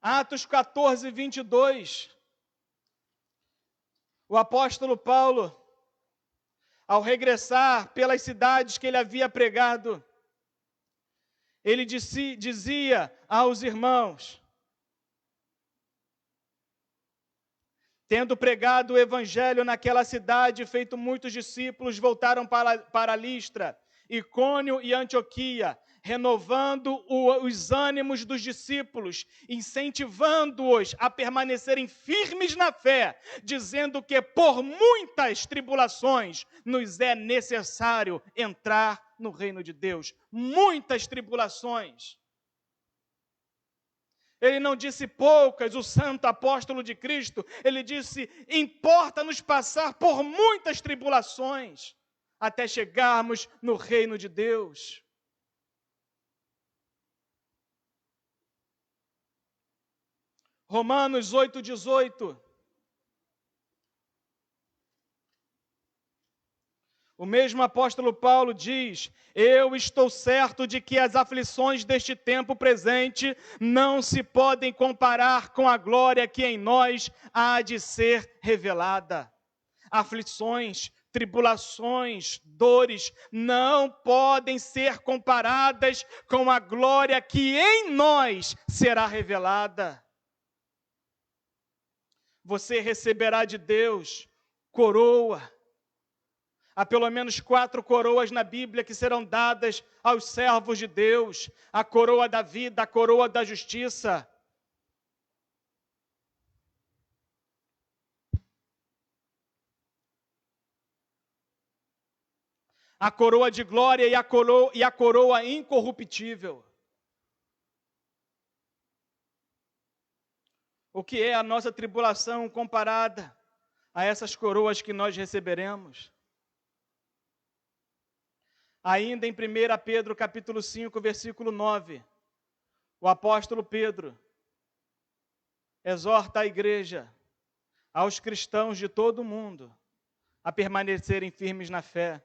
Atos 14, 22. O apóstolo Paulo, ao regressar pelas cidades que ele havia pregado, ele dizia aos irmãos: tendo pregado o evangelho naquela cidade, feito muitos discípulos, voltaram para Listra, Icônio e Antioquia, renovando os ânimos dos discípulos, incentivando-os a permanecerem firmes na fé, dizendo que por muitas tribulações nos é necessário entrar no reino de Deus. Muitas tribulações. Ele não disse poucas, o santo apóstolo de Cristo, ele disse: importa-nos passar por muitas tribulações, até chegarmos no reino de Deus. Romanos 8,18. O mesmo apóstolo Paulo diz: eu estou certo de que as aflições deste tempo presente não se podem comparar com a glória que em nós há de ser revelada. Aflições, tribulações, dores não podem ser comparadas com a glória que em nós será revelada. Você receberá de Deus coroa. Há pelo menos 4 coroas na Bíblia que serão dadas aos servos de Deus: a coroa da vida, a coroa da justiça, a coroa de glória e a coroa incorruptível. O que é a nossa tribulação comparada a essas coroas que nós receberemos? Ainda em 1 Pedro capítulo 5, versículo 9, o apóstolo Pedro exorta a igreja, aos cristãos de todo o mundo, a permanecerem firmes na fé.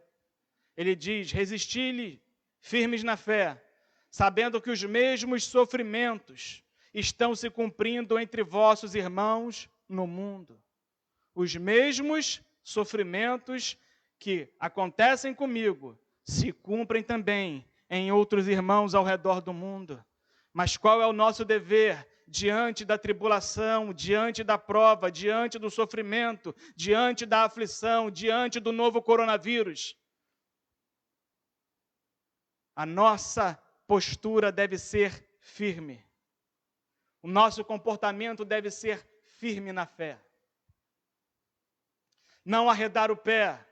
Ele diz: resisti-lhe firmes na fé, sabendo que os mesmos sofrimentos estão se cumprindo entre vossos irmãos no mundo. Os mesmos sofrimentos que acontecem comigo se cumprem também em outros irmãos ao redor do mundo. Mas qual é o nosso dever diante da tribulação, diante da prova, diante do sofrimento, diante da aflição, diante do novo coronavírus? A nossa postura deve ser firme. O nosso comportamento deve ser firme na fé. Não arredar o pé,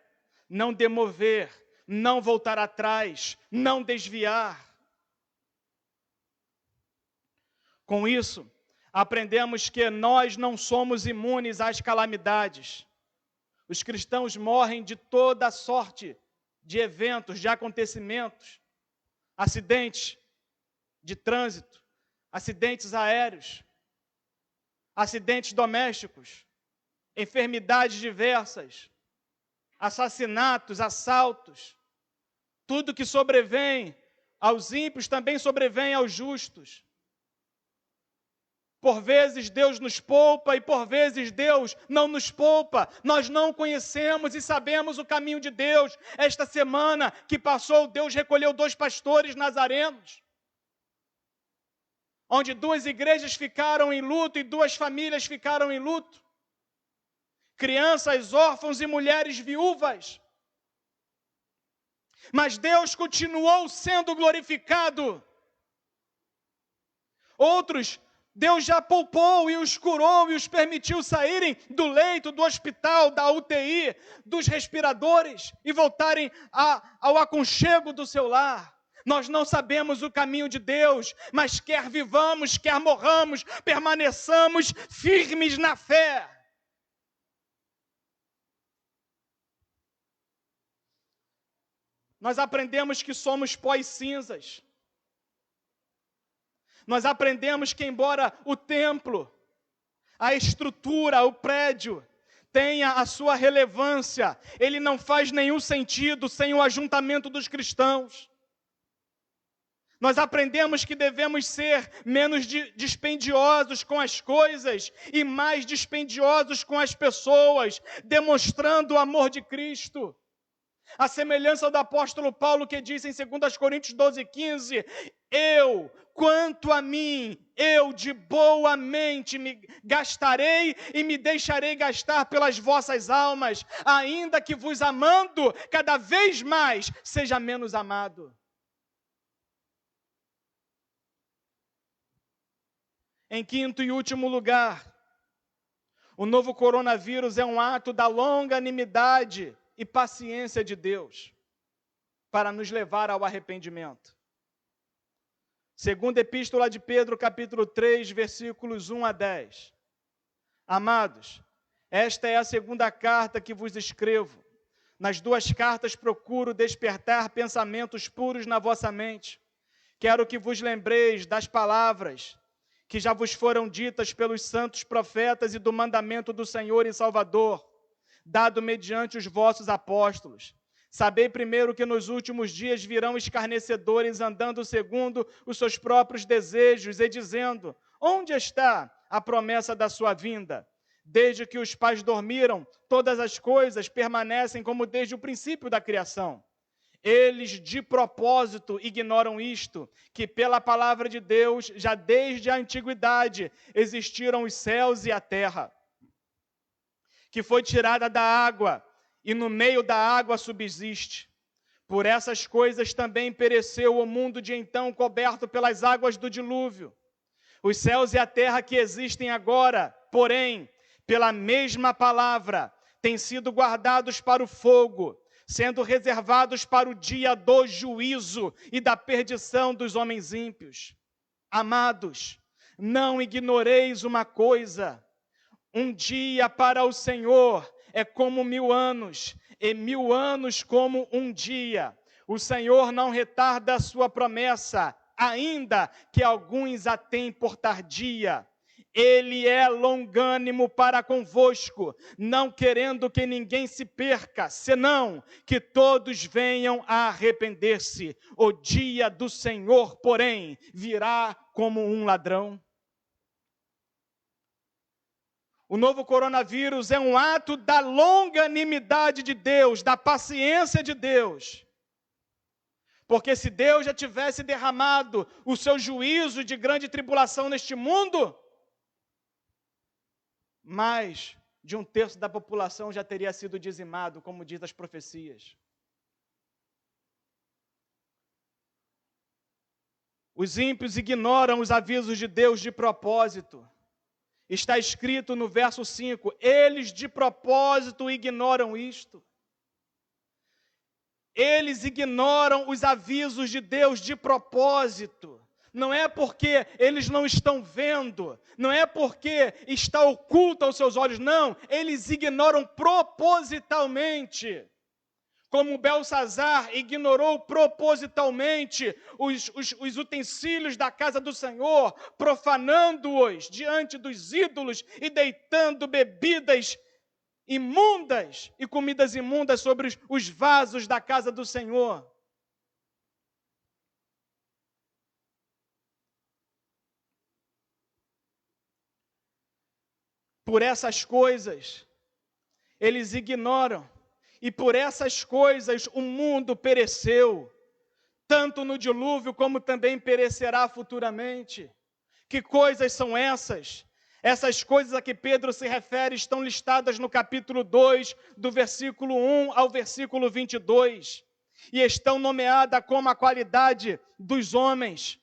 não demover, não voltar atrás, não desviar. Com isso, aprendemos que nós não somos imunes às calamidades. Os cristãos morrem de toda sorte de eventos, de acontecimentos, acidentes de trânsito, acidentes aéreos, acidentes domésticos, enfermidades diversas, assassinatos, assaltos. Tudo que sobrevém aos ímpios também sobrevém aos justos. Por vezes Deus nos poupa e por vezes Deus não nos poupa. Nós não conhecemos e sabemos o caminho de Deus. Esta semana que passou, Deus recolheu 2 pastores nazarenos, onde 2 igrejas ficaram em luto e 2 famílias ficaram em luto. Crianças, órfãos e mulheres viúvas. Mas Deus continuou sendo glorificado. Outros, Deus já poupou e os curou e os permitiu saírem do leito, do hospital, da UTI, dos respiradores e voltarem ao aconchego do seu lar. Nós não sabemos o caminho de Deus, mas quer vivamos, quer morramos, permaneçamos firmes na fé. Nós aprendemos que somos pó e cinzas. Nós aprendemos que, embora o templo, a estrutura, o prédio, tenha a sua relevância, ele não faz nenhum sentido sem o ajuntamento dos cristãos. Nós aprendemos que devemos ser menos dispendiosos com as coisas e mais dispendiosos com as pessoas, demonstrando o amor de Cristo. A semelhança do apóstolo Paulo, que diz em 2 Coríntios 12:15, quanto a mim, eu de boa mente me gastarei e me deixarei gastar pelas vossas almas, ainda que vos amando, cada vez mais seja menos amado. Em quinto e último lugar, o novo coronavírus é um ato da longanimidade e paciência de Deus para nos levar ao arrependimento. Segunda Epístola de Pedro, capítulo 3, versículos 1 a 10. Amados, esta é a segunda carta que vos escrevo. Nas duas cartas procuro despertar pensamentos puros na vossa mente. Quero que vos lembreis das palavras que já vos foram ditas pelos santos profetas e do mandamento do Senhor e Salvador, dado mediante os vossos apóstolos. Sabei primeiro que nos últimos dias virão escarnecedores andando segundo os seus próprios desejos e dizendo: onde está a promessa da sua vinda? Desde que os pais dormiram, todas as coisas permanecem como desde o princípio da criação. Eles de propósito ignoram isto, que pela palavra de Deus, já desde a antiguidade, existiram os céus e a terra, que foi tirada da água, e no meio da água subsiste. Por essas coisas também pereceu o mundo de então, coberto pelas águas do dilúvio. Os céus e a terra que existem agora, porém, pela mesma palavra, têm sido guardados para o fogo, sendo reservados para o dia do juízo e da perdição dos homens ímpios. Amados, não ignoreis uma coisa: um dia para o Senhor é como 1000 anos, e 1000 anos como um dia. O Senhor não retarda a sua promessa, ainda que alguns a tenham por tardia. Ele é longânimo para convosco, não querendo que ninguém se perca, senão que todos venham a arrepender-se. O dia do Senhor, porém, virá como um ladrão. O novo coronavírus é um ato da longanimidade de Deus, da paciência de Deus. Porque se Deus já tivesse derramado o seu juízo de grande tribulação neste mundo, mais de 1/3 da população já teria sido dizimado, como diz as profecias. Os ímpios ignoram os avisos de Deus de propósito. Está escrito no verso 5, eles de propósito ignoram isto. Eles ignoram os avisos de Deus de propósito. Não é porque eles não estão vendo, não é porque está oculto aos seus olhos, não. Eles ignoram propositalmente. Como Belsazar ignorou propositalmente os utensílios da casa do Senhor, profanando-os diante dos ídolos e deitando bebidas imundas e comidas imundas sobre os vasos da casa do Senhor. Por essas coisas, eles ignoram, e por essas coisas o mundo pereceu, tanto no dilúvio como também perecerá futuramente. Que coisas são essas? Essas coisas a que Pedro se refere estão listadas no capítulo 2, do versículo 1 ao versículo 22, e estão nomeadas como a qualidade dos homens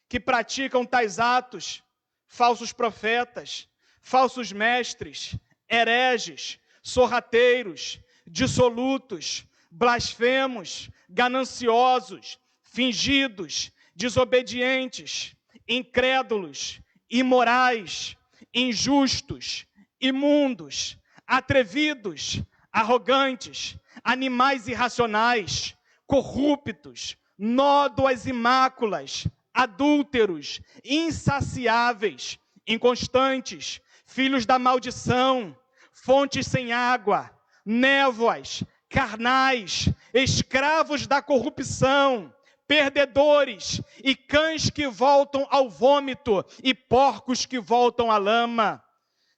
que praticam tais atos: falsos profetas, falsos mestres, hereges, sorrateiros, dissolutos, blasfemos, gananciosos, fingidos, desobedientes, incrédulos, imorais, injustos, imundos, atrevidos, arrogantes, animais irracionais, corruptos, nódoas e máculas, adúlteros, insaciáveis, inconstantes, filhos da maldição, fontes sem água, névoas, carnais, escravos da corrupção, perdedores e cães que voltam ao vômito e porcos que voltam à lama.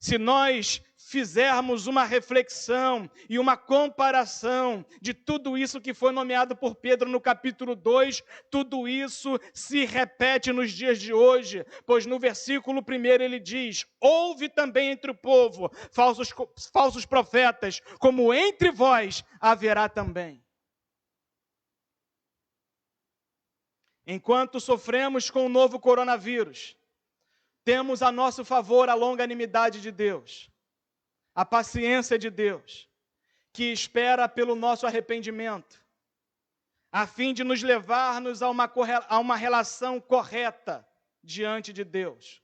Se nós fizermos uma reflexão e uma comparação de tudo isso que foi nomeado por Pedro no capítulo 2, tudo isso se repete nos dias de hoje, pois no versículo 1 ele diz: houve também entre o povo falsos profetas, como entre vós haverá também. Enquanto sofremos com o novo coronavírus, temos a nosso favor a longanimidade de Deus, a paciência de Deus, que espera pelo nosso arrependimento, a fim de nos levar-nos a uma relação correta diante de Deus,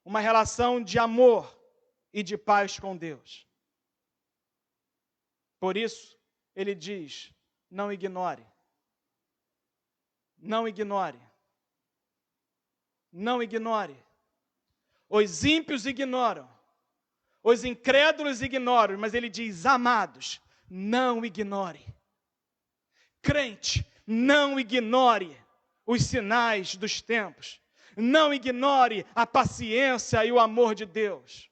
uma relação de amor e de paz com Deus. Por isso, ele diz: não ignore. Não ignore. Não ignore. Os ímpios ignoram. Os incrédulos ignoram. Mas ele diz: amados, não ignore. Crente, não ignore os sinais dos tempos. Não ignore a paciência e o amor de Deus.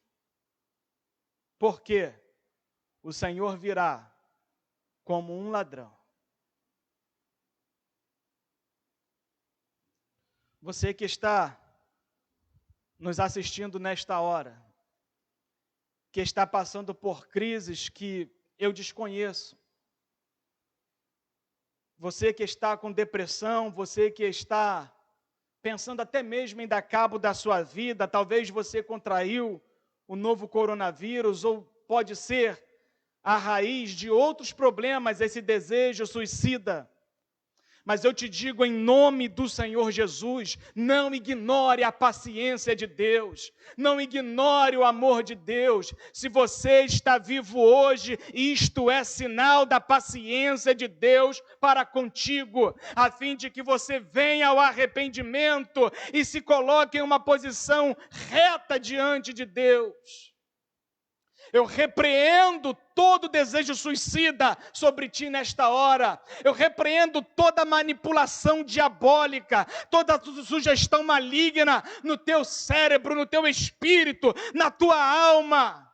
Porque o Senhor virá como um ladrão. Você que está nos assistindo nesta hora, que está passando por crises que eu desconheço, você que está com depressão, você que está pensando até mesmo em dar cabo da sua vida, talvez você contraiu o novo coronavírus, ou pode ser a raiz de outros problemas, esse desejo suicida. Mas eu te digo em nome do Senhor Jesus, não ignore a paciência de Deus, não ignore o amor de Deus. Se você está vivo hoje, isto é sinal da paciência de Deus para contigo, a fim de que você venha ao arrependimento e se coloque em uma posição reta diante de Deus. Eu repreendo todo desejo suicida sobre ti nesta hora. Eu repreendo toda manipulação diabólica, toda sugestão maligna no teu cérebro, no teu espírito, na tua alma.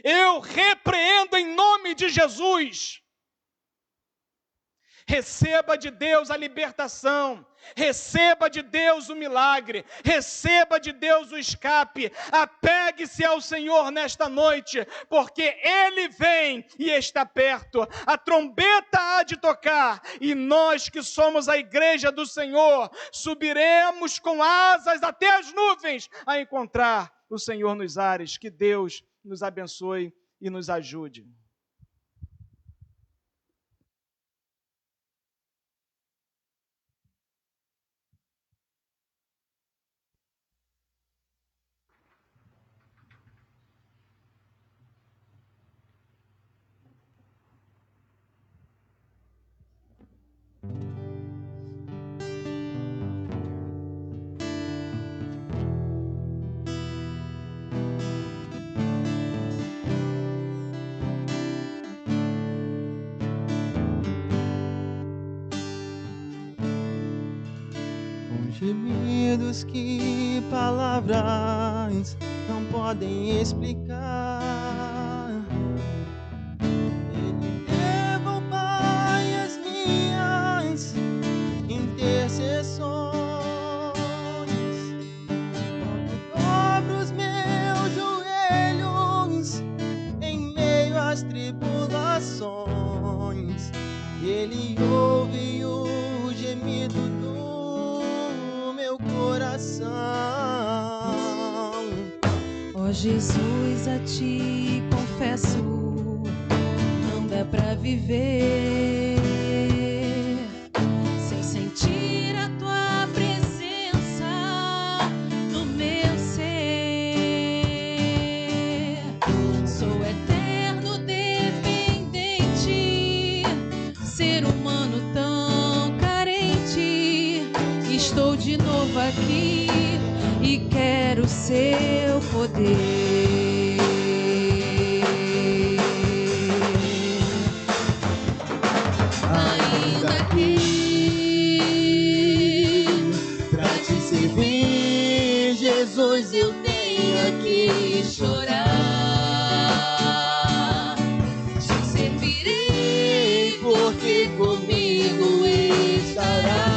Eu repreendo em nome de Jesus. Receba de Deus a libertação, receba de Deus o milagre, receba de Deus o escape. Apegue-se ao Senhor nesta noite, porque Ele vem e está perto. A trombeta há de tocar, e nós que somos a igreja do Senhor, subiremos com asas até as nuvens a encontrar o Senhor nos ares. Que Deus nos abençoe e nos ajude. Gemidos que palavras não podem explicar. Ele leva ao Pai as minhas intercessões. Quando dobro os meus joelhos em meio às tribulações, Ele ouve o gemido do coração. Ó Jesus, a ti confesso, não dá pra viver sem sentir a tua presença no meu ser. Sou eterno dependente, ser humano tão Estou de novo aqui e quero seu poder. Ainda que pra te servir, Jesus, eu tenho que chorar. Te servirei porque comigo estarás.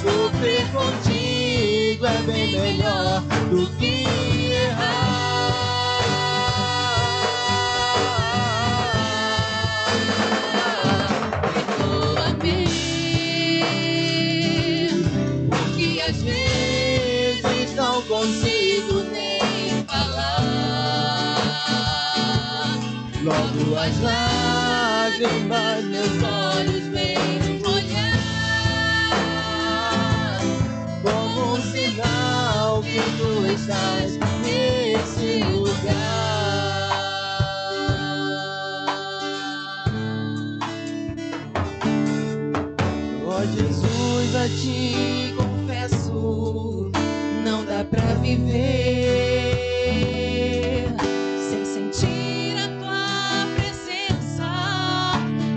Sofrer contigo é bem melhor do que consigo nem falar. Logo as lágrimas meus olhos vêm olhar, como um sinal que tu estás nesse lugar. Ó Jesus, a ti confesso, não dá pra viver sem sentir a tua presença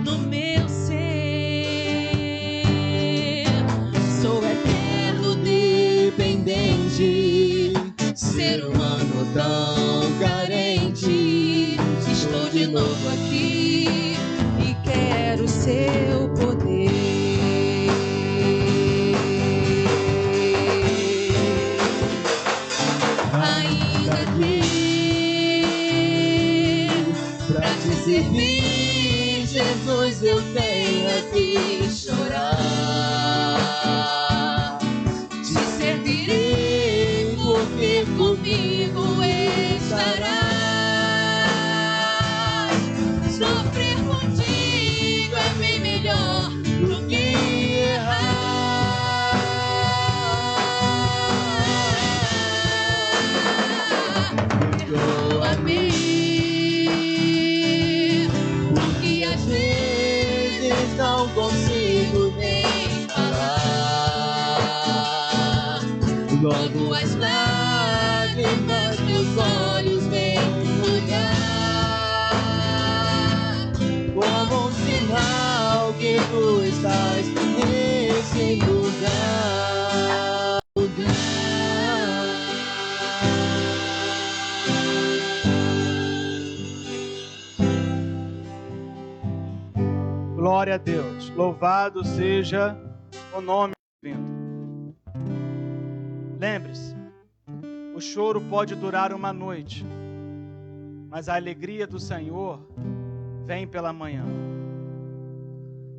no meu ser. Sou eterno dependente, ser humano tão carente. Estou de novo aqui e quero seu poder. Servir, Jesus, eu tenho que chorar. Te servirei porque comigo estarás. Sofrer contigo é bem melhor do que errar. Perdoa-me, não consigo nem falar. Logo as lágrimas meus olhos vêm olhar, como um sinal que tu estás nesse lugar. Glória a Deus, louvado seja o nome divino. Lembre-se, o choro pode durar uma noite, mas a alegria do Senhor vem pela manhã.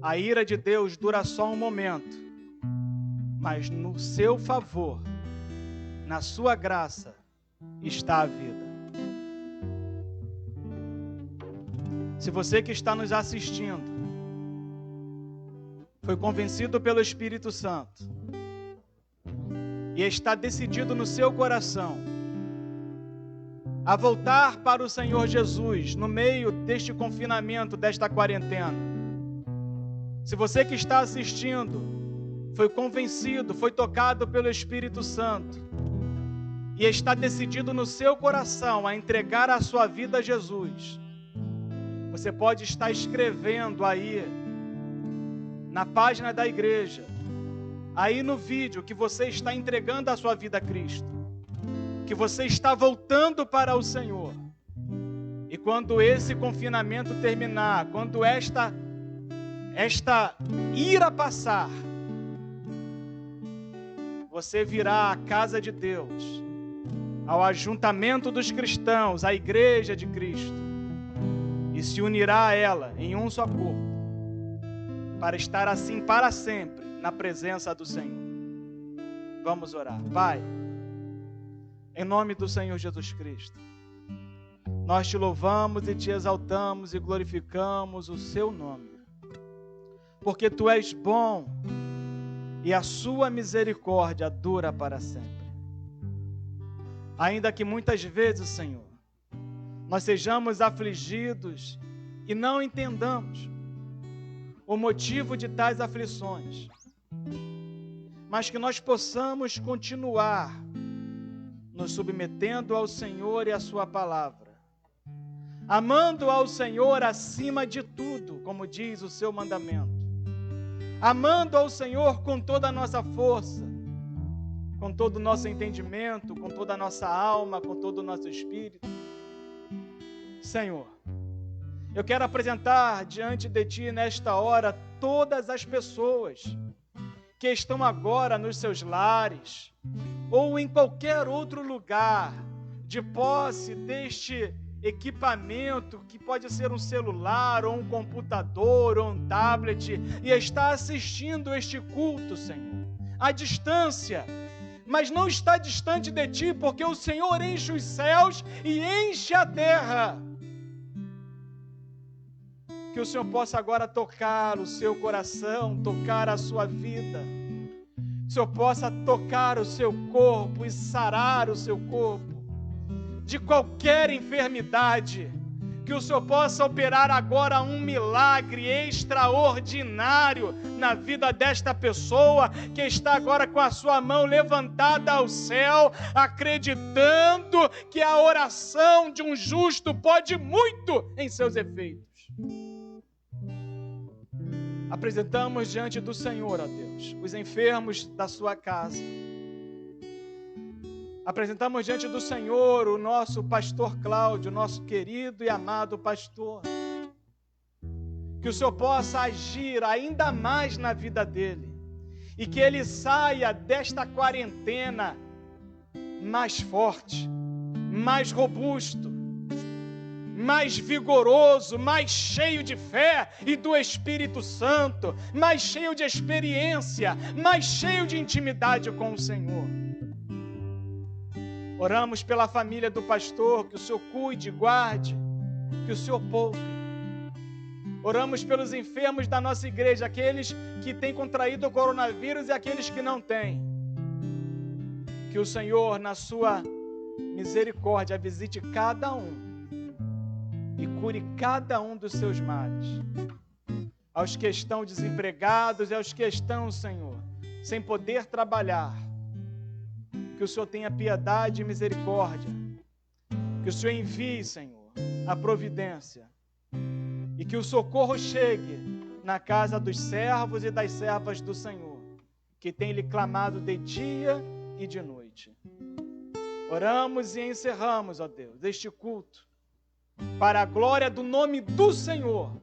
A ira de Deus dura só um momento, mas no seu favor, na sua graça, está a vida. Se você que está nos assistindo foi convencido pelo Espírito Santo e está decidido no seu coração a voltar para o Senhor Jesus no meio deste confinamento, desta quarentena. Se você que está assistindo foi convencido, foi tocado pelo Espírito Santo e está decidido no seu coração a entregar a sua vida a Jesus, você pode estar escrevendo aí na página da igreja, aí no vídeo, que você está entregando a sua vida a Cristo, que você está voltando para o Senhor. E quando esse confinamento terminar, quando esta ira passar, você virá à casa de Deus, ao ajuntamento dos cristãos, à igreja de Cristo, e se unirá a ela em um só corpo, para estar assim para sempre na presença do Senhor. Vamos orar. Pai, em nome do Senhor Jesus Cristo, nós te louvamos e te exaltamos e glorificamos o seu nome, porque tu és bom e a sua misericórdia dura para sempre. Ainda que muitas vezes, Senhor, nós sejamos afligidos e não entendamos o motivo de tais aflições, mas que nós possamos continuar nos submetendo ao Senhor e à sua palavra, amando ao Senhor acima de tudo, como diz o seu mandamento, amando ao Senhor com toda a nossa força, com todo o nosso entendimento, com toda a nossa alma, com todo o nosso espírito. Senhor, eu quero apresentar diante de Ti nesta hora todas as pessoas que estão agora nos seus lares ou em qualquer outro lugar de posse deste equipamento, que pode ser um celular ou um computador ou um tablet, e está assistindo este culto, Senhor, à distância, mas não está distante de Ti, porque o Senhor enche os céus e enche a terra. Que o Senhor possa agora tocar o seu coração, tocar a sua vida. Que o Senhor possa tocar o seu corpo e sarar o seu corpo de qualquer enfermidade. Que o Senhor possa operar agora um milagre extraordinário na vida desta pessoa que está agora com a sua mão levantada ao céu, acreditando que a oração de um justo pode muito em seus efeitos. Apresentamos diante do Senhor, ó Deus, os enfermos da sua casa. Apresentamos diante do Senhor o nosso pastor Cláudio, nosso querido e amado pastor. Que o Senhor possa agir ainda mais na vida dele e que ele saia desta quarentena mais forte, mais robusto, mais vigoroso, mais cheio de fé e do Espírito Santo, mais cheio de experiência, mais cheio de intimidade com o Senhor. Oramos pela família do pastor, que o Senhor cuide, guarde, que o Senhor poupe. Oramos pelos enfermos da nossa igreja, aqueles que têm contraído o coronavírus e aqueles que não têm. Que o Senhor, na sua misericórdia, visite cada um e cure cada um dos seus males. Aos que estão desempregados e aos que estão, Senhor, sem poder trabalhar, que o Senhor tenha piedade e misericórdia, que o Senhor envie, Senhor, a providência e que o socorro chegue na casa dos servos e das servas do Senhor, que tem lhe clamado de dia e de noite. Oramos e encerramos, ó Deus, este culto, para a glória do nome do Senhor,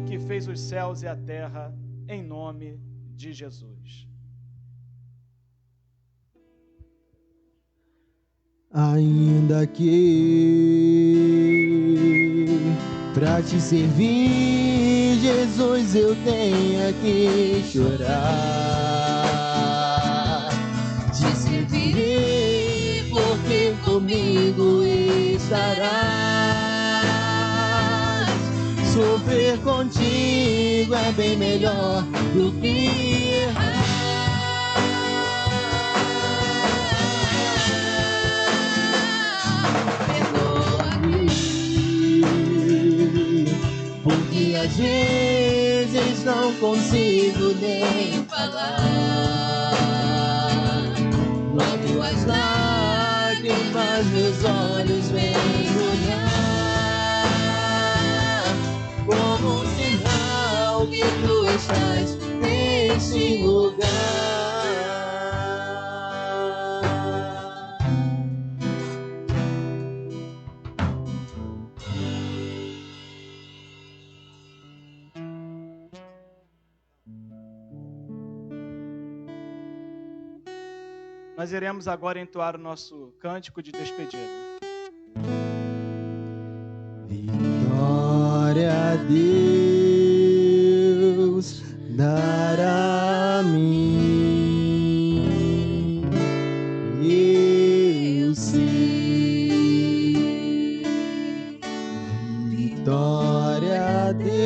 que fez os céus e a terra, em nome de Jesus. Ainda que pra te servir, Jesus, eu tenha que chorar. Te servirei porque comigo estarás. Sofrer contigo é bem melhor do que errar. Porque às vezes não consigo nem falar. Logo as lágrimas meus olhos vêm olhar, como um sinal que tu estás neste lugar. Nós iremos agora entoar o nosso cântico de despedida. Vitória a Deus dará a mim, eu sei. Vitória a Deus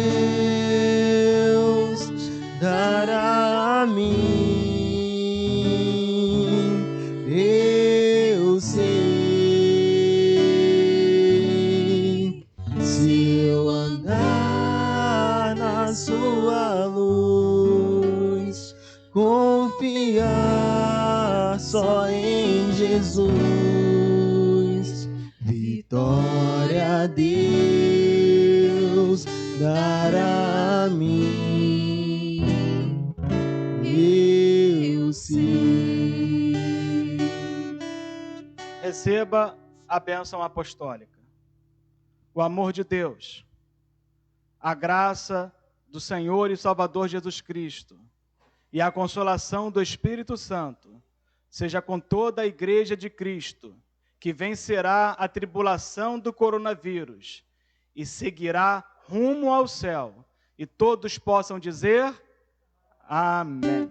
dará a mim, eu sei. confiar só em Jesus. Vitória Deus dará a mim, eu sei. Receba a bênção apostólica. O amor de Deus, a graça do Senhor e Salvador Jesus Cristo e a consolação do Espírito Santo seja com toda a Igreja de Cristo, que vencerá a tribulação do coronavírus e seguirá rumo ao céu. E todos possam dizer amém.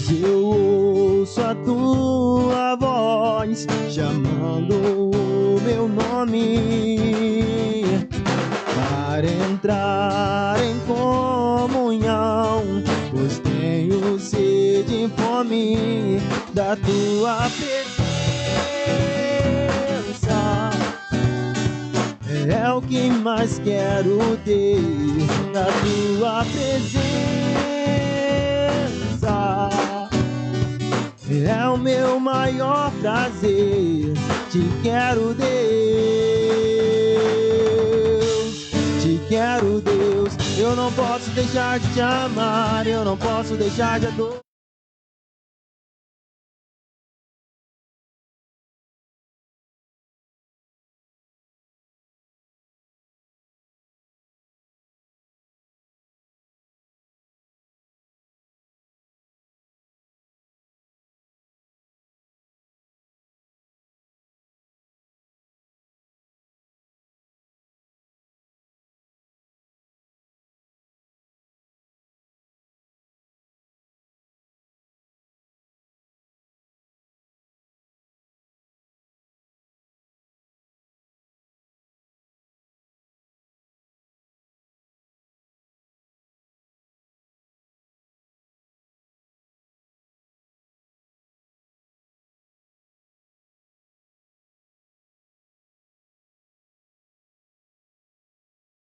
Eu ouço a tua voz chamando o meu nome para entrar em comunhão, pois tenho sede e fome da tua presença. É o que mais quero ter, da tua presença. É o meu maior prazer, te quero Deus, te quero Deus. Eu não posso deixar de te amar, eu não posso deixar de adorar.